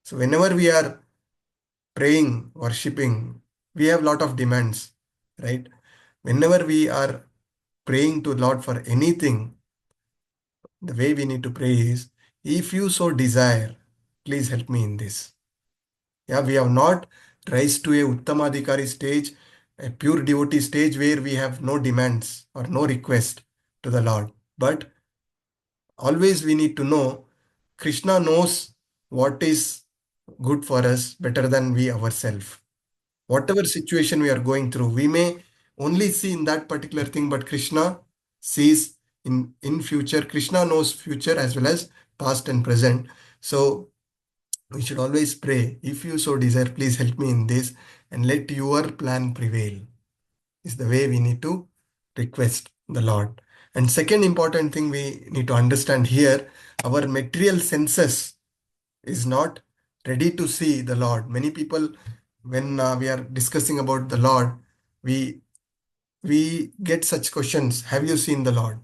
So whenever we are praying, worshipping, we have a lot of demands, right? Whenever we are praying to Lord for anything, the way we need to pray is, if you so desire, please help me in this. Yeah, we have not rise to a Uttamadhikari stage, a pure devotee stage where we have no demands or no request to the Lord. But always we need to know Krishna knows what is good for us better than we ourselves. Whatever situation we are going through, we may only see in that particular thing, but Krishna sees in future. Krishna knows future as well as past and present. So we should always pray, if you so desire, please help me in this and let your plan prevail, is the way we need to request the Lord. And second important thing we need to understand here, our material senses is not ready to see the Lord. Many people, when we are discussing about the Lord, we get such questions. Have you seen the Lord?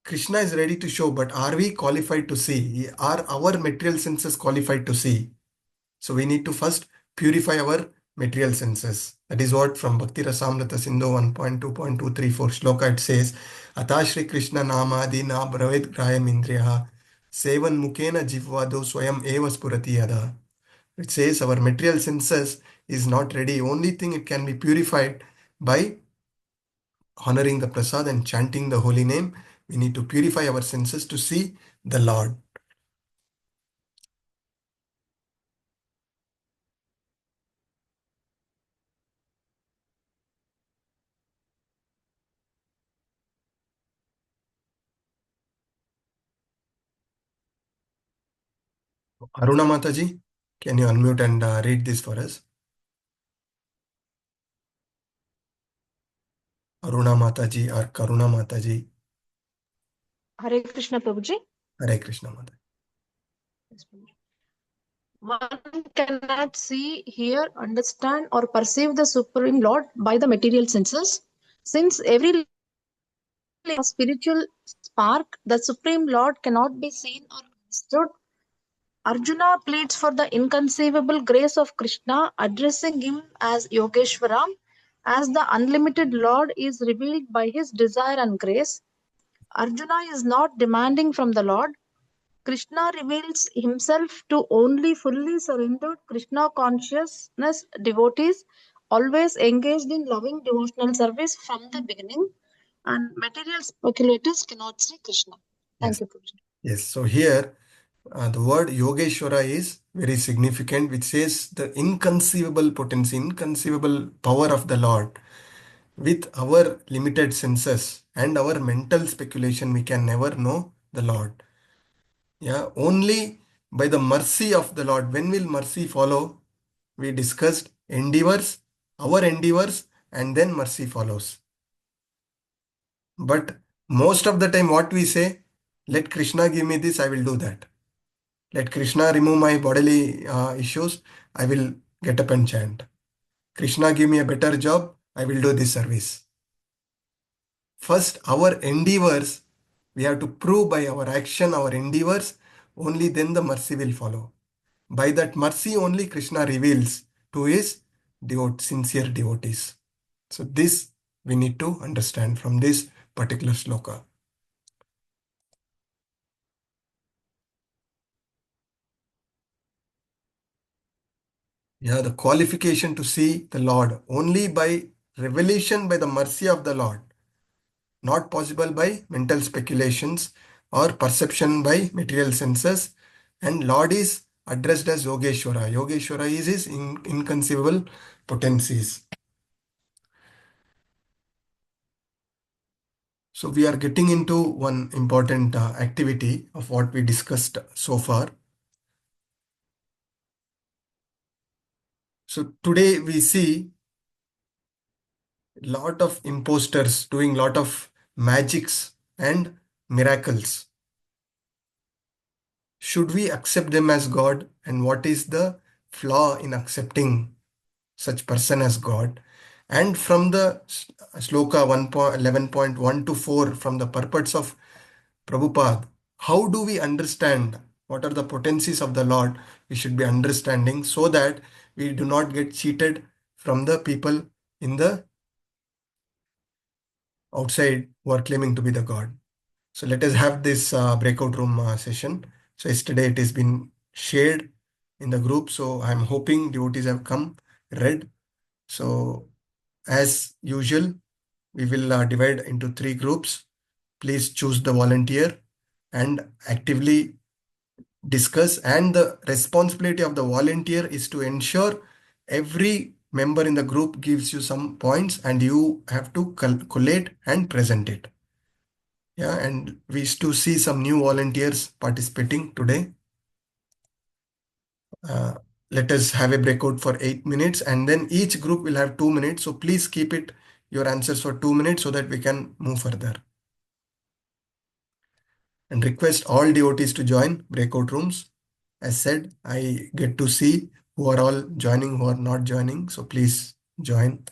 Krishna is ready to show, but are we qualified to see? Are our material senses qualified to see? So we need to first purify our material senses. That is what from Bhakti Rasamrita Sindhu 1.2.234 shloka it says, Atashri Krishna Namadi na bravet grayam indriya sevan mukena jivvado swayam eva spurati yada. It says our material senses is not ready. Only thing it can be purified by honoring the prasad and chanting the holy name. We need to purify our senses to see the Lord. Aruna Mataji, can you unmute and read this for us? Aruna Mataji or Karuna Mataji. Hare Krishna Prabhuji. Hare Krishna Mataji. Yes, Prabhuji. One cannot see, hear, understand, or perceive the Supreme Lord by the material senses. Since every spiritual spark, the Supreme Lord cannot be seen or understood. Arjuna pleads for the inconceivable grace of Krishna, addressing him as Yogeshwara, as the unlimited Lord is revealed by his desire and grace. Arjuna is not demanding from the Lord. Krishna reveals himself to only fully surrendered Krishna consciousness devotees, always engaged in loving devotional service from the beginning, and material speculators cannot see Krishna. Thank Yes. you, Prabhuji. Yes. So here the word Yogeshwara is very significant, which says the inconceivable potency, inconceivable power of the Lord. With our limited senses and our mental speculation, we can never know the Lord. Yeah, only by the mercy of the Lord. When will mercy follow? We discussed endeavors, our endeavors, and then mercy follows. But most of the time, what we say, let Krishna give me this, I will do that. Let Krishna remove my bodily issues, I will get up and chant. Krishna give me a better job, I will do this service. First, our endeavors, we have to prove by our action, our endeavors, only then the mercy will follow. By that mercy only Krishna reveals to his sincere devotees. So this we need to understand from this particular sloka. Yeah, the qualification to see the Lord only by revelation by the mercy of the Lord, not possible by mental speculations or perception by material senses. And Lord is addressed as Yogeshwara. Yogeshwara is his inconceivable potencies. So we are getting into one important activity of what we discussed so far. So today we see lot of imposters doing lot of magics and miracles. Should we accept them as God, and what is the flaw in accepting such person as God? And from the sloka 11.1 to 4, from the purports of Prabhupada, how do we understand what are the potencies of the Lord we should be understanding, so that we do not get cheated from the people in the outside who are claiming to be the God. So let us have this breakout room session. So yesterday it has been shared in the group. So I'm hoping devotees have come, read. So as usual, we will divide into 3 groups. Please choose the volunteer and actively discuss. And the responsibility of the volunteer is to ensure every member in the group gives you some points and you have to collate and present it. Yeah, and we used to see some new volunteers participating today. Let us have a breakout for 8 minutes, and then each group will have 2 minutes. So please keep it your answers for 2 minutes so that we can move further. And request all devotees to join breakout rooms. As said, I get to see who are all joining, who are not joining. So please join.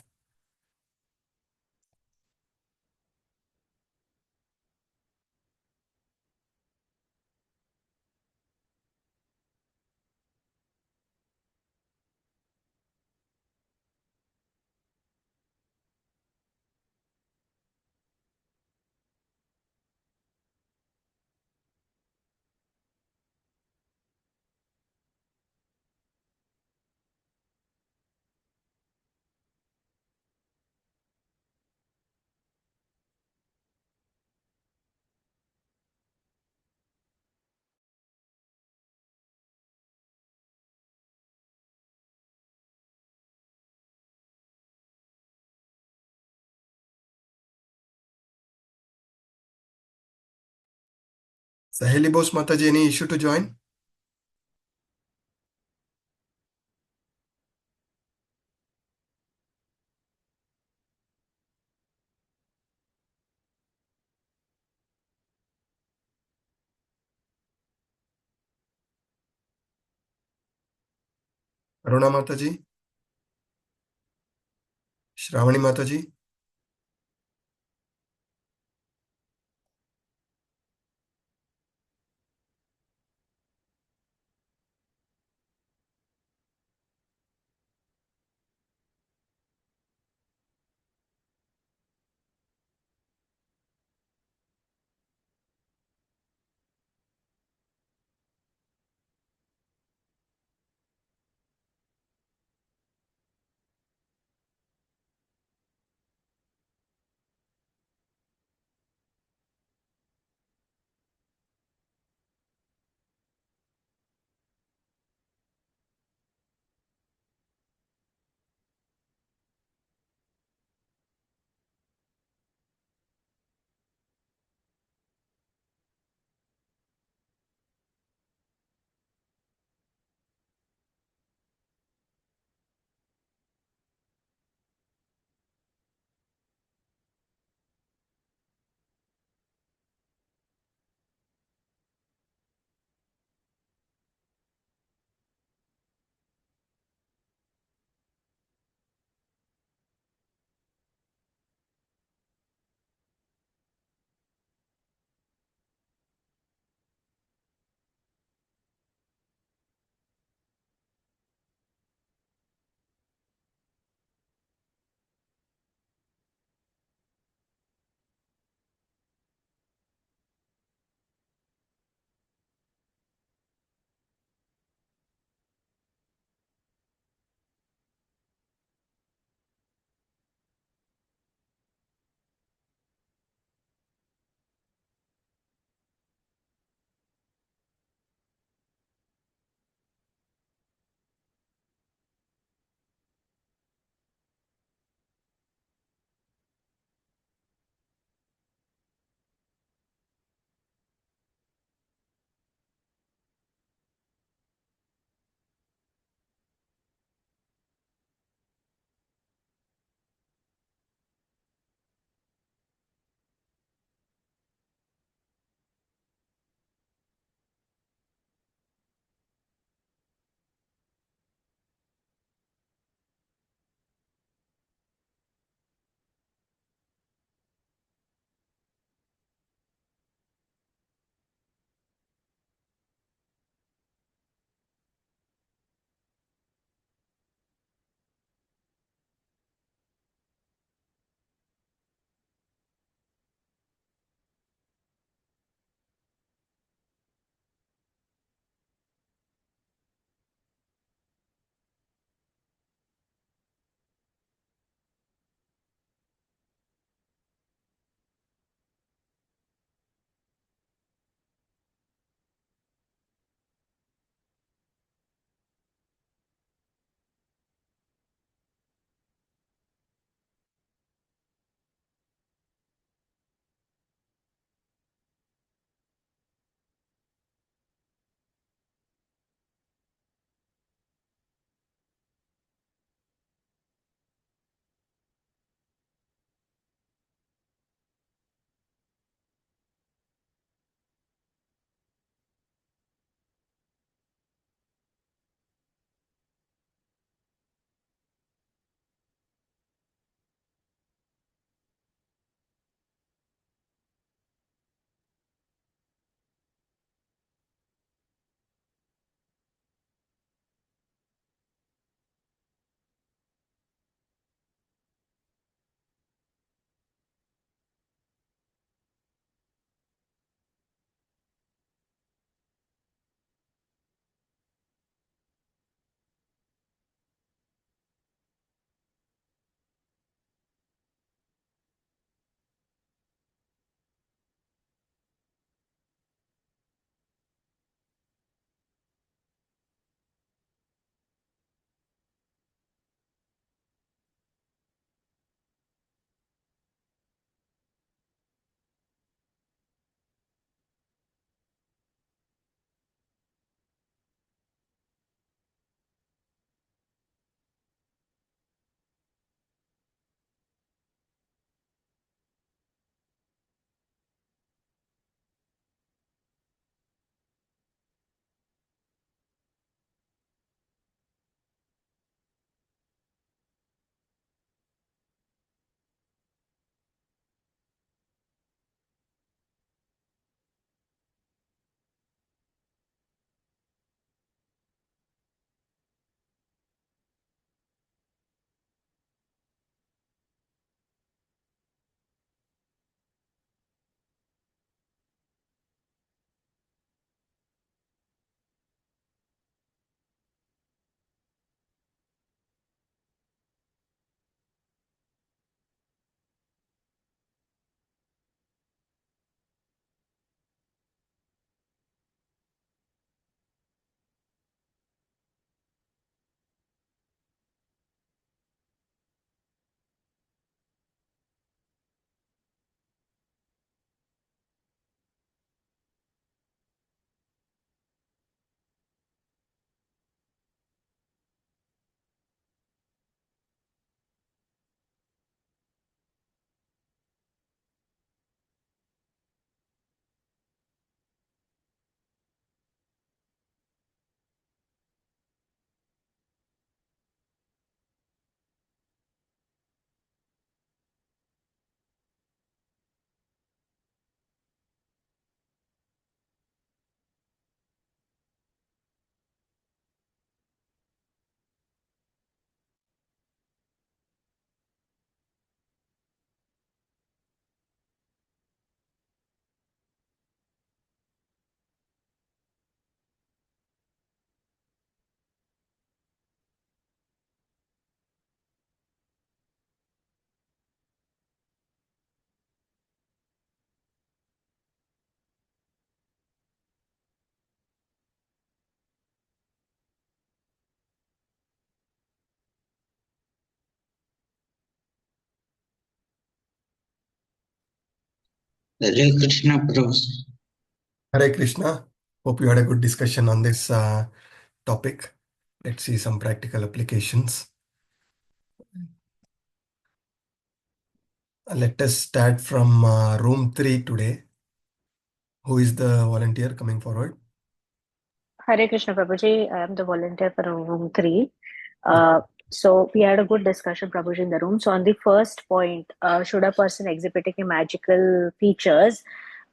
Saheli Bose Mataji, any issue to join? Aruna माता जी, श्रावणी माता जी. Hare Krishna, Prabhu. Hare Krishna. Hope you had a good discussion on this topic. Let's see some practical applications. Let us start from room 3 today. Who is the volunteer coming forward? Hare Krishna Prabhuji, I am the volunteer for room 3. So we had a good discussion, Prabhuji, in the room. So on the first point, should a person exhibiting a magical features,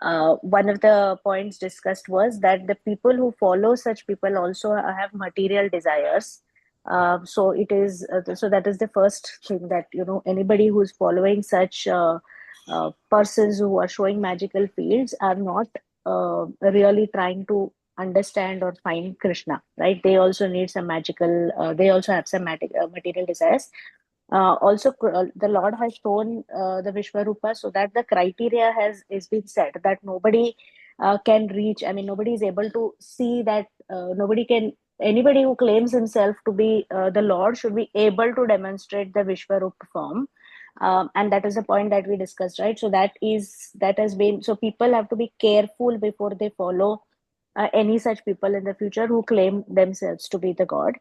one of the points discussed was that the people who follow such people also have material desires. So it is so that is the first thing, that anybody who is following such persons who are showing magical fields are not really trying to understand or find Krishna, right? They also need some magical, they also have some material desires. The Lord has shown the Vishwarupa, so that the criteria is been set that nobody can reach. I mean, nobody is able to see that. Anybody who claims himself to be the Lord should be able to demonstrate the Vishwarupa form. And that is the point that we discussed, right? So that has been, so people have to be careful before they follow any such people in the future who claim themselves to be the god.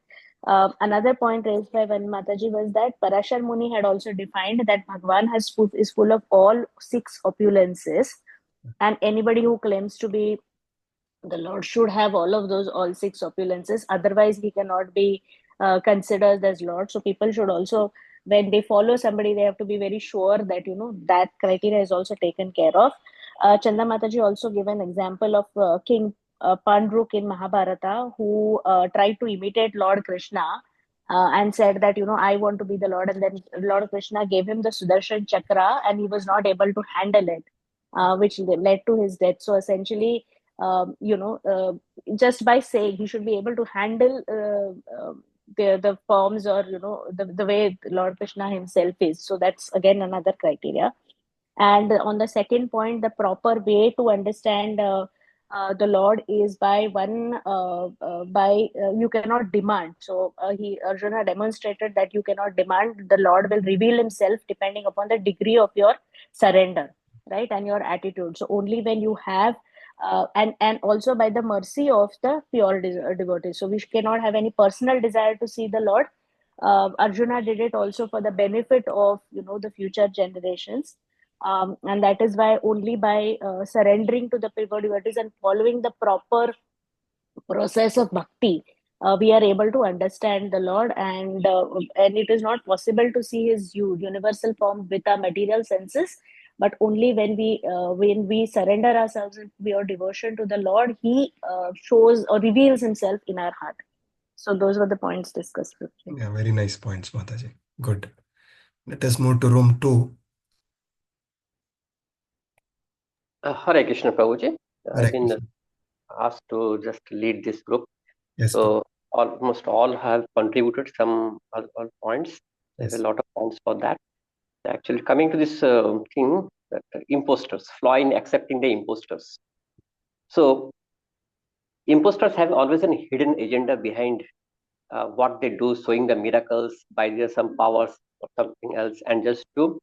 Another point raised by Van Mataji was that Parashar Muni had also defined that Bhagwan is full of all 6 opulences, and anybody who claims to be the Lord should have all 6 opulences. Otherwise, he cannot be considered as Lord. So people should also, when they follow somebody, they have to be very sure that that criteria is also taken care of. Chanda Mataji also gave an example of King Pandruk in Mahabharata, who tried to imitate Lord Krishna. And said that I want to be the Lord, and then Lord Krishna gave him the Sudarshan Chakra, and he was not able to handle it, which led to his death. So essentially, just by saying, he should be able to handle the forms, or the way Lord Krishna himself is. So that's again another criteria. And on the second point, the proper way to understand the Lord is by you cannot demand. So Arjuna demonstrated that you cannot demand. The Lord will reveal himself depending upon the degree of your surrender, right, and your attitude. So only when you have and also by the mercy of the pure devotees. So we cannot have any personal desire to see the Lord. Arjuna did it also for the benefit of the future generations. And that is why only by surrendering to the pure devotees and following the proper process of bhakti, we are able to understand the Lord, and it is not possible to see his universal form with our material senses, but only when we surrender ourselves in pure devotion to the Lord, he shows or reveals himself in our heart. So those were the points discussed. Yeah, very nice points, Mataji. Good. Let us move to room 2. Hare Krishna Prabhuji. Hare I've been Krishna. asked to just lead this group. Yes, So almost all have contributed some points. There's Yes. a lot of points for that. Actually, coming to this thing, that imposters, flaw in accepting the imposters. So imposters have always a hidden agenda behind what they do, showing the miracles by their some powers or something else, and just to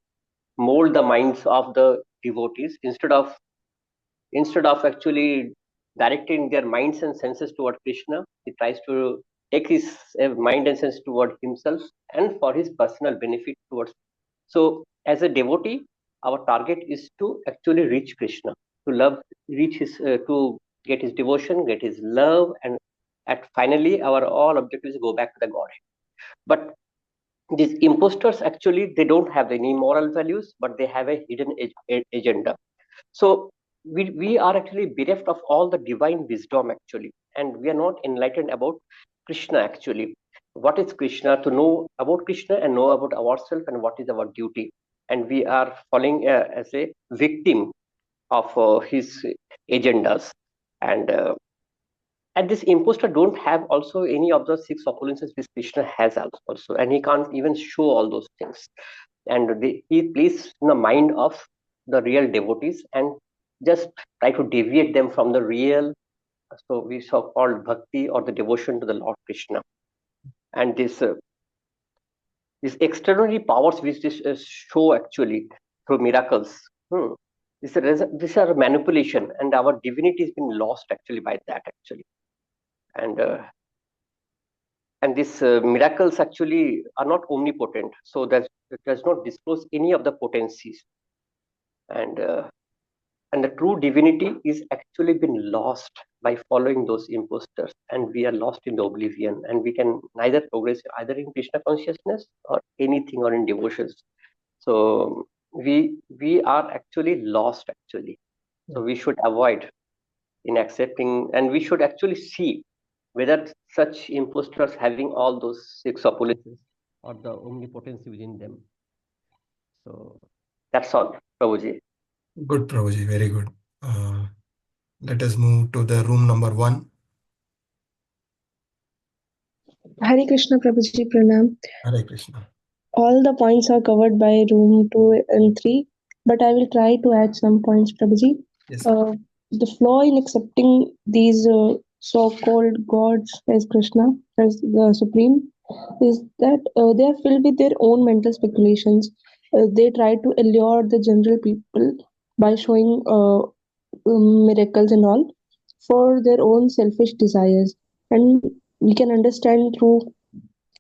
mold the minds of the devotees instead of actually directing their minds and senses toward Krishna. He tries to take his mind and sense toward himself and for his personal benefit towards. So as a devotee, our target is to actually reach Krishna, to love, to get his devotion, get his love, and finally our all objective is to go back to the Godhead. But these imposters actually, they don't have any moral values, but they have a hidden agenda. So we are actually bereft of all the divine wisdom actually, and we are not enlightened about Krishna actually. What is Krishna? To know about Krishna and know about ourselves and what is our duty. And we are falling as a victim of his agendas. And this imposter don't have also any of the 6 opulences which Krishna has also, and he can't even show all those things. And he plays in the mind of the real devotees and just try to deviate them from the real, so we so-called bhakti or the devotion to the Lord Krishna. And these extraordinary powers which this show actually through miracles. These are manipulation, and our divinity has been lost actually by that actually. And these miracles actually are not omnipotent, so that it does not disclose any of the potencies, and the true divinity is actually been lost by following those imposters, and we are lost in the oblivion, and we can neither progress either in Krishna consciousness or anything or in devotions. So we are actually lost actually. So we should avoid in accepting, and we should actually see whether such imposters having all those six opulences or the omnipotency within them. So that's all, Prabhuji. Good, Prabhuji, very good. Let us move to the room number 1. Hare Krishna Prabhuji Pranam. Hare Krishna. All the points are covered by room 2 and 3, but I will try to add some points, Prabhuji. Yes. The flaw in accepting these so-called gods as Krishna, as the Supreme, is that they are filled with their own mental speculations. They try to allure the general people by showing miracles and all for their own selfish desires. And we can understand through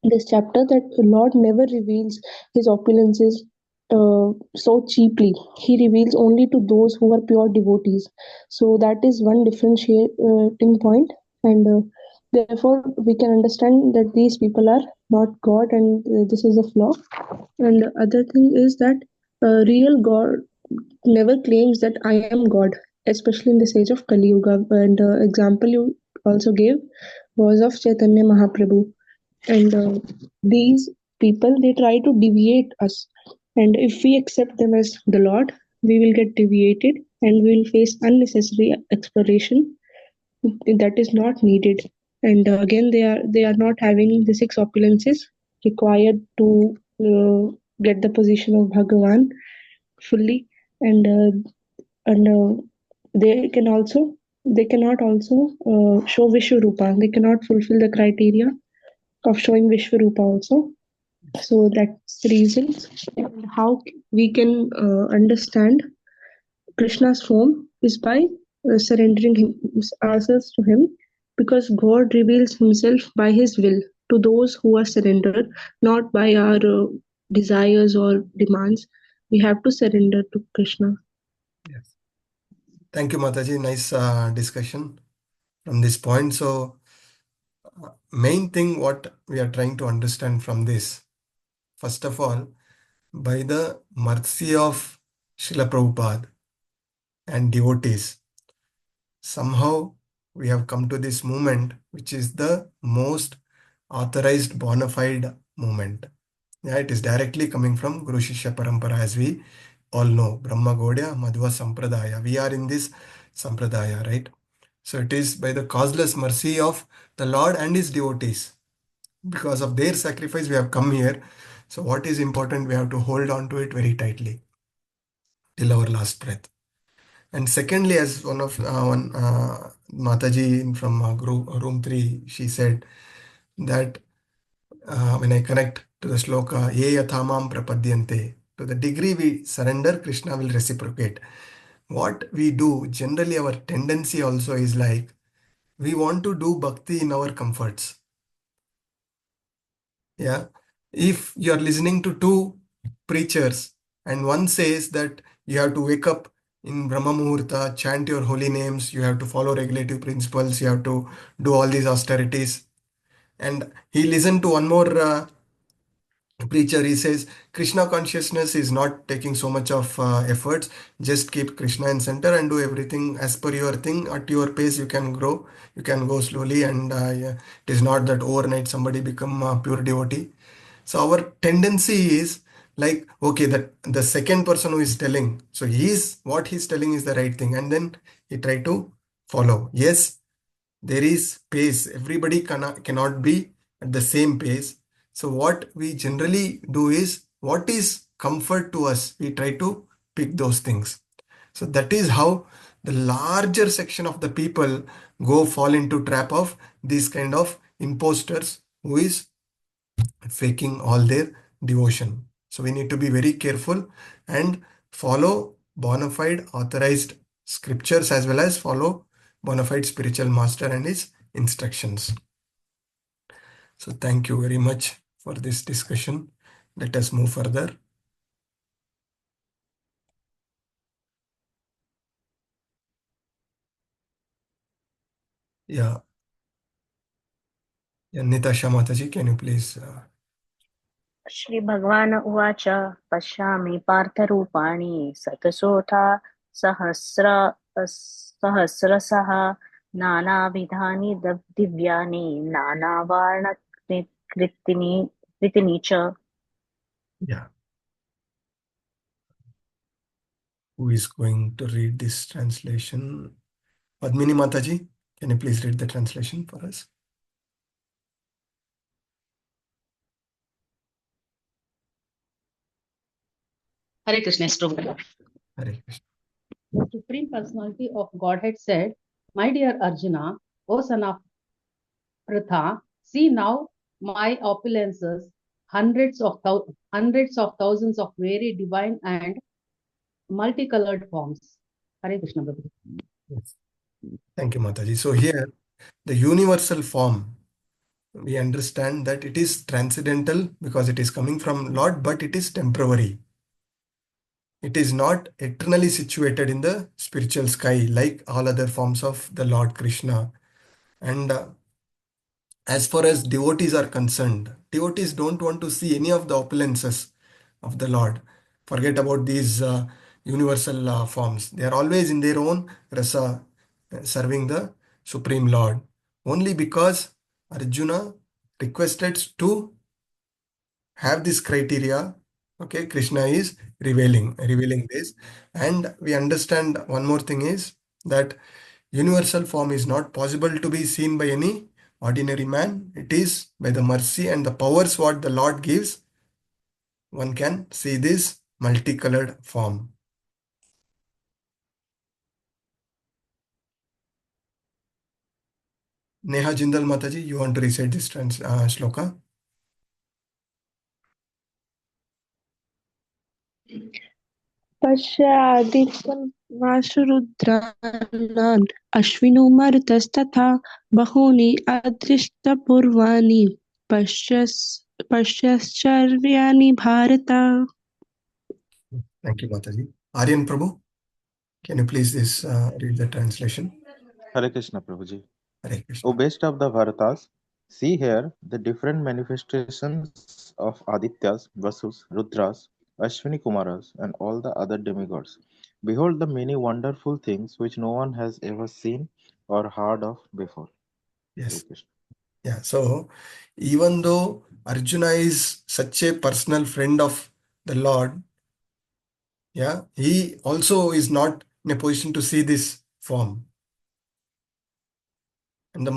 this chapter that the Lord never reveals his opulences so cheaply. He reveals only to those who are pure devotees. So that is one differentiating point, and therefore we can understand that these people are not God, and this is a flaw. And the other thing is that real God never claims that I am God, especially in this age of Kali Yuga. And example you also gave was of Chaitanya Mahaprabhu. And these people, they try to deviate us. And if we accept them as the Lord, we will get deviated and we will face unnecessary exploration that is not needed. And again, they are not having the 6 opulences required to get the position of Bhagavan fully. And they cannot also show Vishwarupa. They cannot fulfill the criteria of showing Vishwarupa also. So that's the reason. And how we can understand Krishna's form is by surrendering ourselves to him, because God reveals himself by his will to those who are surrendered, not by our desires or demands. We have to surrender to Krishna. Yes. Thank you, Mataji. Nice discussion from this point. So, main thing what we are trying to understand from this, first of all, by the mercy of Srila Prabhupada and devotees, somehow we have come to this movement, which is the most authorized bona fide movement. Yeah, it is directly coming from Guru Shishya Parampara, as we all know, Brahma Gaudiya Madhva Sampradaya. We are in this Sampradaya, right? So it is by the causeless mercy of the Lord and his devotees. Because of their sacrifice, we have come here. So what is important, we have to hold on to it very tightly till our last breath. And secondly, as one Mataji from room 3, she said that when I connect to the shloka, ye yathamam prapadyante, to the degree we surrender, Krishna will reciprocate. What we do, generally our tendency also is like, we want to do bhakti in our comforts. Yeah. If you are listening to 2 preachers and one says that you have to wake up in Brahma Muhurta, chant your holy names, you have to follow regulative principles, you have to do all these austerities. And he listened to one more preacher, he says Krishna consciousness is not taking so much of efforts. Just keep Krishna in center and do everything as per your thing. At your pace, you can grow, you can go slowly, and yeah, it is not that overnight somebody become a pure devotee. So our tendency is like, okay, that the second person who is telling, so what he's telling is the right thing, and then he try to follow. Yes, there is pace. Everybody cannot be at the same pace. So what we generally do is, what is comfort to us, we try to pick those things. So that is how the larger section of the people fall into trap of these kind of imposters who is faking all their devotion. So we need to be very careful and follow bona fide authorized scriptures as well as follow bona fide spiritual master and his instructions. So thank you very much for this discussion. Let us move further. Yeah. Nitasha Mataji, can you please? Shribhagwan उवाच पश्यामि पार्थरूपाणि शतशोऽथा सहस्रशः नानाविधानि दिव्यानि नानावर्णकृतीनि च. Yeah. Who is going to read this translation? Padmini Mataji, can you please read the translation for us? Hare Krishna. Hare Krishna. The Supreme Personality of Godhead said, "My dear Arjuna, O son of Pritha, see now my opulences, hundreds of thousands of very divine and multicolored forms." Hare Krishna. Prabhu. Yes. Thank you, Mataji. So here, the universal form, we understand that it is transcendental because it is coming from Lord, but it is temporary. It is not eternally situated in the spiritual sky like all other forms of the Lord Krishna. And as far as devotees are concerned, devotees don't want to see any of the opulences of the Lord. Forget about these universal forms. They are always in their own rasa, serving the Supreme Lord. Only because Arjuna requested to have this criteria, okay, Krishna is revealing this. And we understand one more thing is that universal form is not possible to be seen by any ordinary man. It is by the mercy and the powers what the Lord gives, one can see this multicolored form. Neha Jindal Mataji, you want to recite this shloka? पश्यादित्यमाशुरुद्रान् अश्विनो मरुतस्तथा बहूनि अदृष्टपूर्वाणि पश्यश्चर्याणि Bharat. Thank you, Mataji. Aryan Prabhu, can you please read the translation? Hare Krishna, Prabhuji. Hare Krishna. O best of the Bharatas, see here the different manifestations of Adityas, Vasus, Rudras, Ashwini Kumaras, and all the other demigods. Behold the many wonderful things which no one has ever seen or heard of before. Yes. Yeah. So even though Arjuna is such a personal friend of the Lord, yeah, he also is not in a position to see this form. And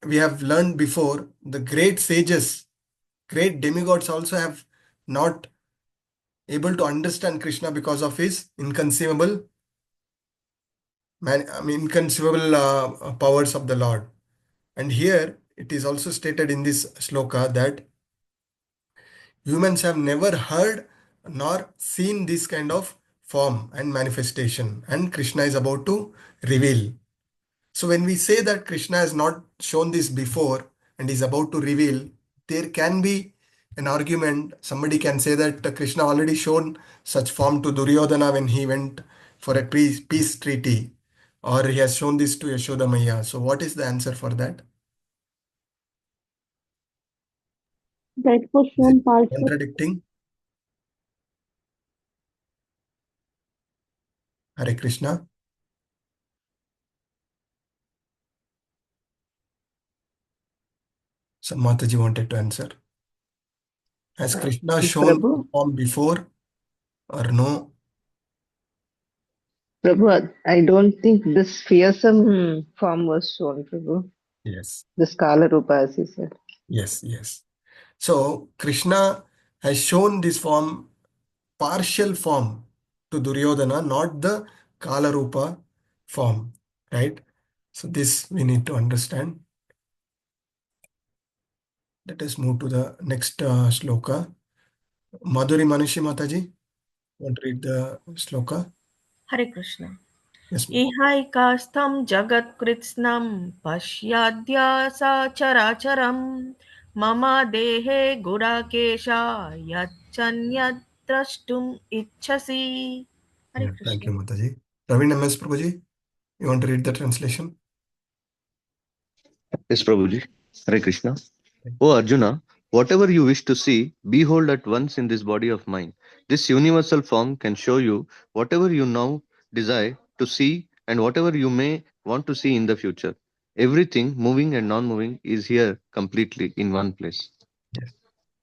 we have learned before, the great sages, great demigods also have not able to understand Krishna because of his inconceivable powers of the Lord. And here it is also stated in this shloka that humans have never heard nor seen this kind of form and manifestation, and Krishna is about to reveal. So when we say that Krishna has not shown this before and is about to reveal, there can be an argument. Somebody can say that Krishna already shown such form to Duryodhana when he went for a peace treaty, or he has shown this to Yashoda Maya. So what is the answer for that? That was shown partially. Contradicting? Hare Krishna. So Mataji wanted to answer. Has Krishna shown Prabhu, form before or no? Prabhu, I don't think this fearsome form was shown, Prabhu. Yes. The Skala Rupa, as you said. Yes, yes. So Krishna has shown this form, partial form to Duryodhana, not the Kala Rupa form, right? So this we need to understand. Let us move to the next shloka. Madhuri Manishi Mataji. Want to read the shloka? Hare Krishna. Yes, ma'am. Ihaikastam jagatkritsnam pashyadya sacharacharam mama dehe gurakesha yachanyat drashtum ichhasi. Hare Yeah, thank you, Krishna. Mataji. Ravin MS Prabhuji, you want to read the translation? Yes, Prabhuji. Hare Krishna. O Arjuna, whatever you wish to see, behold at once in this body of mine. This universal form can show you whatever you now desire to see and whatever you may want to see in the future. Everything, moving and non-moving, is here completely in one place. Yes.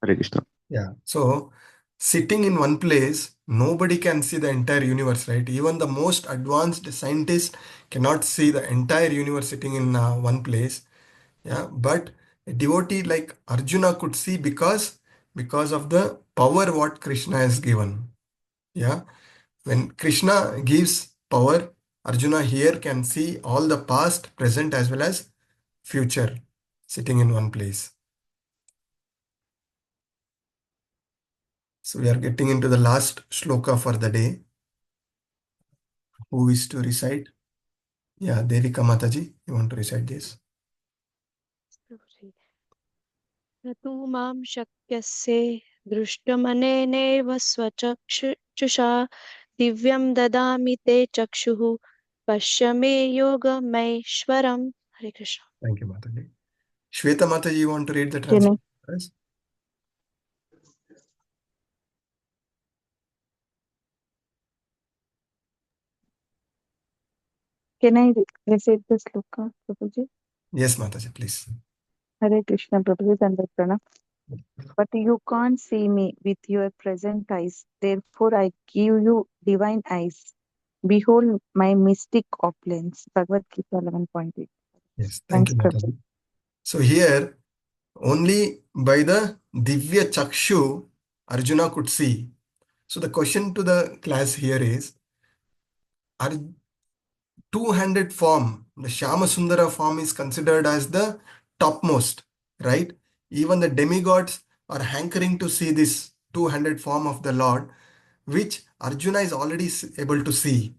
Hare Krishna. Yeah. So, sitting in one place, nobody can see the entire universe, right? Even the most advanced scientists cannot see the entire universe sitting in one place. Yeah. But a devotee like Arjuna could see because of the power what Krishna has given. Yeah. When Krishna gives power, Arjuna here can see all the past, present, as well as future sitting in one place. So we are getting into the last shloka for the day. Who is to recite? Yeah, Devika Mataji, you want to recite this? न तु मां शक्यसे दृष्टमनेनैव स्वचक्षुषा दिव्यं ददामि ते चक्षुः पश्य मे योगमैश्वरम्. Hare Krishna. Thank you, Mataji. Shweta Mataji, you want to read the Can translation? I, Yes? can I recite the sloka, Prabhuji? Yes, Mataji, please. Hare Krishna, Prabhuji, Pranam. But you can't see me with your present eyes. Therefore, I give you divine eyes. Behold my mystic opulence. Bhagavadgita 11.8. Yes, thank Thanks, you, Prabhuji. Mataji. So here, only by the Divya Chakshu, Arjuna could see. So the question to the class here is, two-handed form, the Shyama Sundara form is considered as the topmost, right? Even the demigods are hankering to see this two-handed form of the Lord, which Arjuna is already able to see.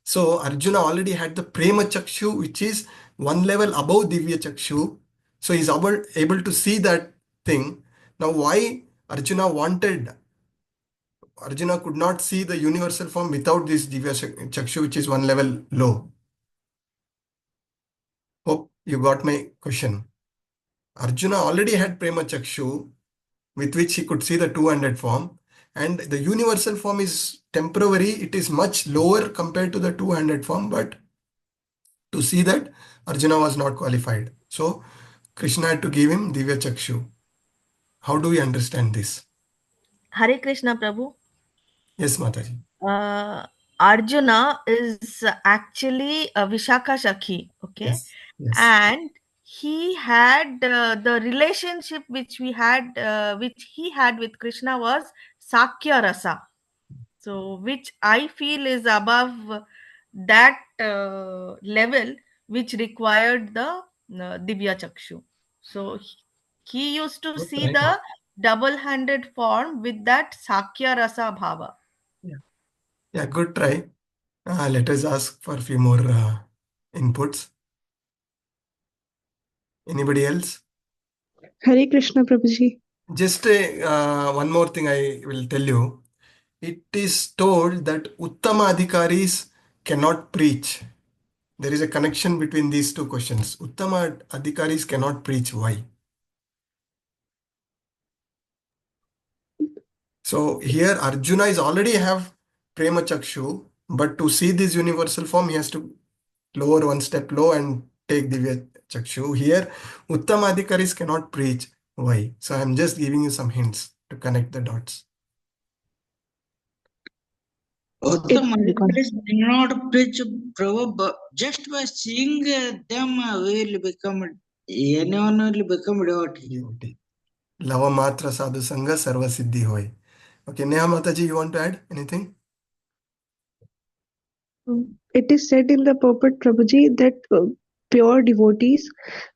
So Arjuna already had the Prema Chakshu, which is one level above Divya Chakshu. So he's able to see that thing. Now why Arjuna could not see the universal form without this Divya Chakshu, which is one level low? Hope you got my question. Arjuna already had Prema Chakshu, with which he could see the two-handed form, and the universal form is temporary. It is much lower compared to the two-handed form, but to see that, Arjuna was not qualified. So Krishna had to give him Divya Chakshu. How do we understand this? Hare Krishna, Prabhu. Yes, Mataji. Arjuna is actually a Vishakha Shakhi, okay? Yes. And he had the relationship which he had with Krishna was Sakya Rasa. So, which I feel is above that level which required the Divya Chakshu. So, he used to Good see try. the double-handed form with that Sakya Rasa Bhava. Yeah, good try. Let us ask for a few more inputs. Anybody else? Hare Krishna, Prabhuji. Just one more thing I will tell you. It is told that Uttama Adhikaris cannot preach. There is a connection between these two questions. Uttama Adhikaris cannot preach. Why? So here Arjuna is already have Prema Chakshu, but to see this universal form, he has to lower one step low and take Divya Chakshu. Here, Uttama Adhikaris cannot preach. Why? So I'm just giving you some hints to connect the dots. Uttama Adhikaris cannot preach, Prabhu, but just by seeing them, anyone will become devotee. Lava Matra Sadhu Sangha Sarva Siddhi Hoy. Okay, Neha Mataji, you want to add anything? It is said in the purport, Prabhuji, that pure devotees,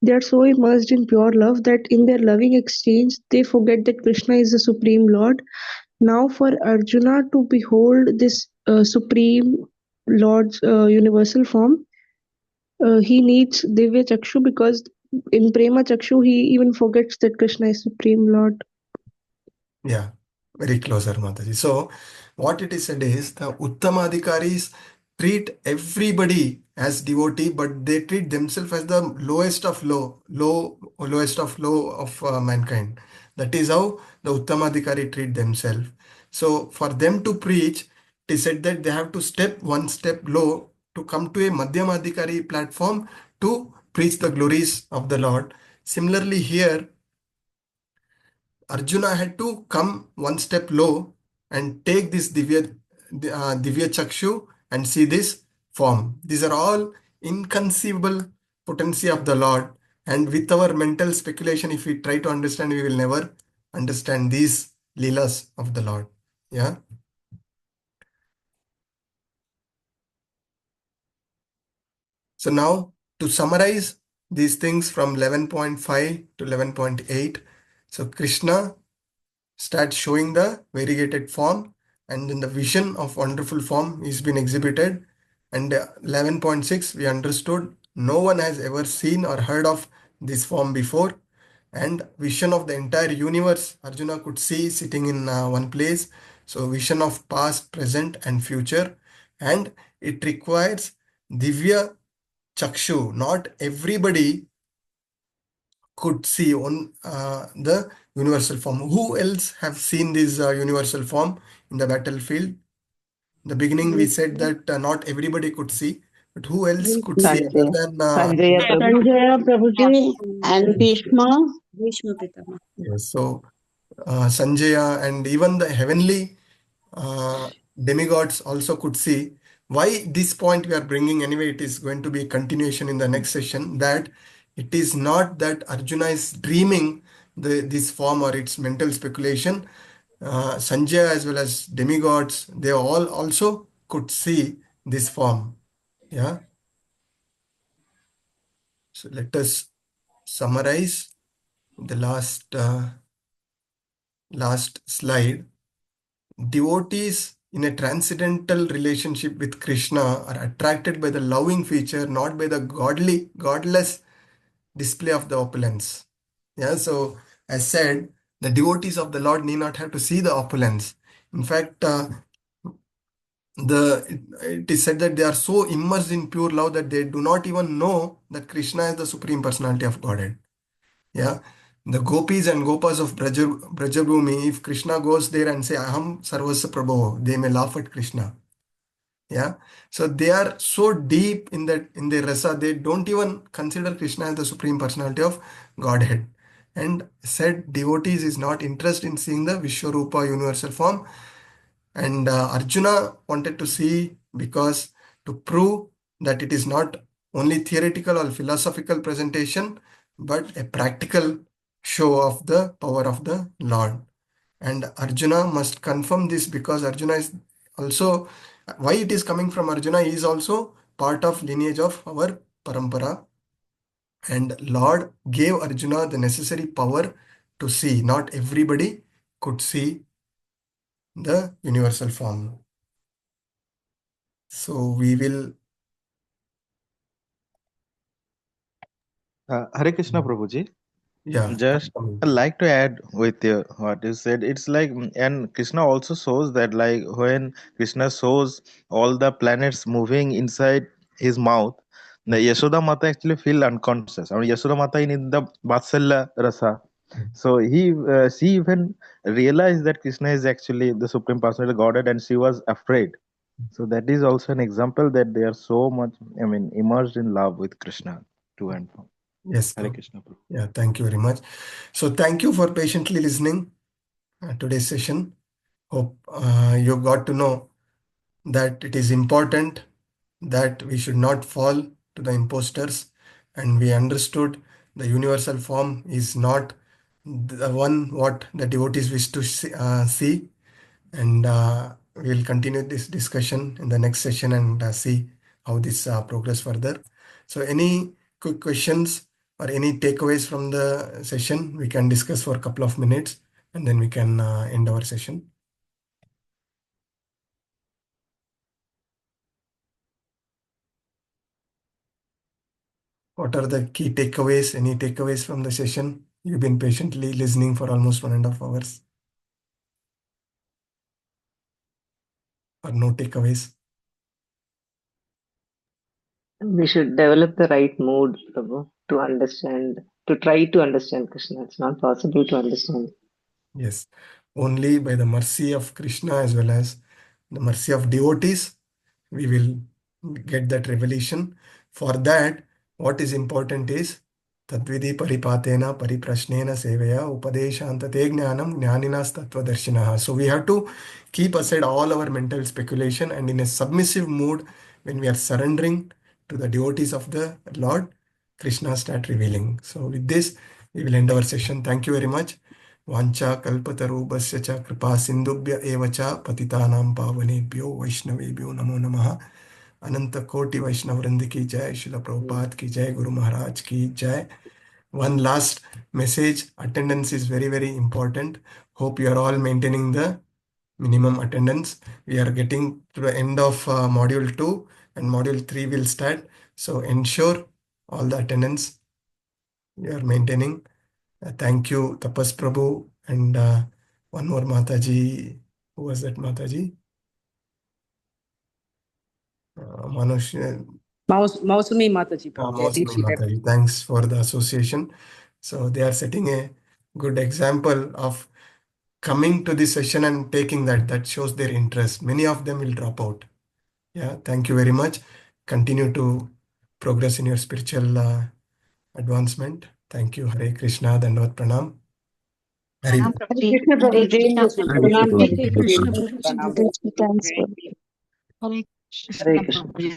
they are so immersed in pure love that in their loving exchange, they forget that Krishna is the Supreme Lord, Now, for Arjuna to behold this Supreme Lord's universal form, he needs Divya Chakshu, because in Prema Chakshu he even forgets that Krishna is Supreme Lord. Yeah, very closer, Mataji. So, what it is said is the Uttamadhikaris treat everybody as devotee, but they treat themselves as the lowest of lowest of low of mankind. That is how the Uttamadhikari treat themselves. So, for them to preach, it is said that they have to step one step low to come to a Madhyamadhikari platform to preach the glories of the Lord. Similarly, here Arjuna had to come one step low and take this Divya Chakshu and see this form. These are all inconceivable potency of the Lord. And with our mental speculation, if we try to understand, we will never understand these leelas of the Lord. Yeah. So now to summarize these things from 11.5 to 11.8. So Krishna starts showing the variegated form, and then the vision of wonderful form is been exhibited. And 11.6 we understood no one has ever seen or heard of this form before, and vision of the entire universe Arjuna could see sitting in one place. So vision of past, present and future, and it requires Divya Chakshu. Not everybody could see on the universal form. Who else have seen this universal form in the battlefield? In the beginning we said that not everybody could see, but who else could see other Sanjaya. than Sanjaya Arjuna? Prabhu. Sanjaya Prabhuji and Bhishma. Bhishma Pitama. Yes, so Sanjaya and even the heavenly uh, demigods also could see. Why this point we are bringing anyway, it is going to be a continuation in the next session, that it is not that Arjuna is dreaming this form or its mental speculation. Sanjaya as well as demigods, they all also could see this form. Yeah. So let us summarize the last slide. Devotees in a transcendental relationship with Krishna are attracted by the loving feature, not by the godless display of the opulence. Yeah, so as said, the devotees of the Lord need not have to see the opulence. In fact, it is said that they are so immersed in pure love that they do not even know that Krishna is the Supreme Personality of Godhead. Yeah, the gopis and gopas of Brajabhumi, if Krishna goes there and say Aham Sarvasya Prabho, they may laugh at Krishna. Yeah, so they are so deep in their rasa, they don't even consider Krishna as the Supreme Personality of Godhead. And said devotees is not interested in seeing the Vishwarupa universal form. And Arjuna wanted to see, because to prove that it is not only theoretical or philosophical presentation, but a practical show of the power of the Lord. And Arjuna must confirm this, because Arjuna is also, why it is coming from Arjuna, he is also part of lineage of our parampara. And Lord gave Arjuna the necessary power to see. Not everybody could see the universal form. So we will. Hare Krishna Prabhuji. Yeah. Just I like to add with what you said. It's like, and Krishna also shows that, like, when Krishna shows all the planets moving inside his mouth, the Yashoda Mata actually feel unconscious. I mean, Yashoda Mata in the Vatsalya Rasa. So she even realized that Krishna is actually the Supreme Personality of Godhead, and she was afraid. So that is also an example that they are so much, I mean, immersed in love with Krishna to and from. Yes. Hare Krishna. Yeah, thank you very much. So thank you for patiently listening today's session. Hope you got to know that it is important that we should not fall to the imposters, and we understood the universal form is not the one what the devotees wish to see. And we will continue this discussion in the next session and see how this progress further. So any quick questions or any takeaways from the session, we can discuss for a couple of minutes and then we can end our session. What are the key takeaways? Any takeaways from the session? You've been patiently listening for almost 1.5 hours. Or no takeaways? We should develop the right mood, Prabhu, to understand, to try to understand Krishna. It's not possible to understand. Yes. Only by the mercy of Krishna as well as the mercy of devotees, we will get that revelation. For that, what is important is Tadvidi paripatena pariprashnena sevaya upadeshantate jnanam jnaninas tattvadarshinaha. So we have to keep aside all our mental speculation and in a submissive mood, when we are surrendering to the devotees of the Lord, Krishna start revealing. So with this, we will end our session. Thank you very much. वाञ्छा कल्पतरूपस्य च कृपा सिन्धुभ्य एव च पतितानां पावनेभ्यो वैष्णवेभ्यो नमो नमः. अनंत कोटि वैष्णव वृंद की जय. शिल प्रभुपाद की जय. गुरु महाराज की जय. One last message: attendance is very, very important. Hope you are all maintaining the minimum attendance. We are getting to the end of module 2 and module 3 will start. So ensure all the attendance you are maintaining. Thank you, Tapas Prabhu, and one more Mataji. Who was that Mataji? Manush. Mausumi Mataji, Prabhuji. I think Mausami she left. Mataji. Thanks for the association. So they are setting a good example of coming to this session and taking that. That shows their interest. Many of them will drop out. Yeah, thank you very much. Continue to progress in your spiritual advancement. Thank you. Hare Krishna. Dandavad Pranam. Hare Pranam, Hare Prabhuji. Krishna, Hare Prabhu. Jai Krishna, Krishna. Prabhuji. Pranam, Hare Prabhu. Krishna, Jai Prabhuji. Pranam. Thanks, Hare Prabhu. Krishna, Hare Krishna. Prabhuji.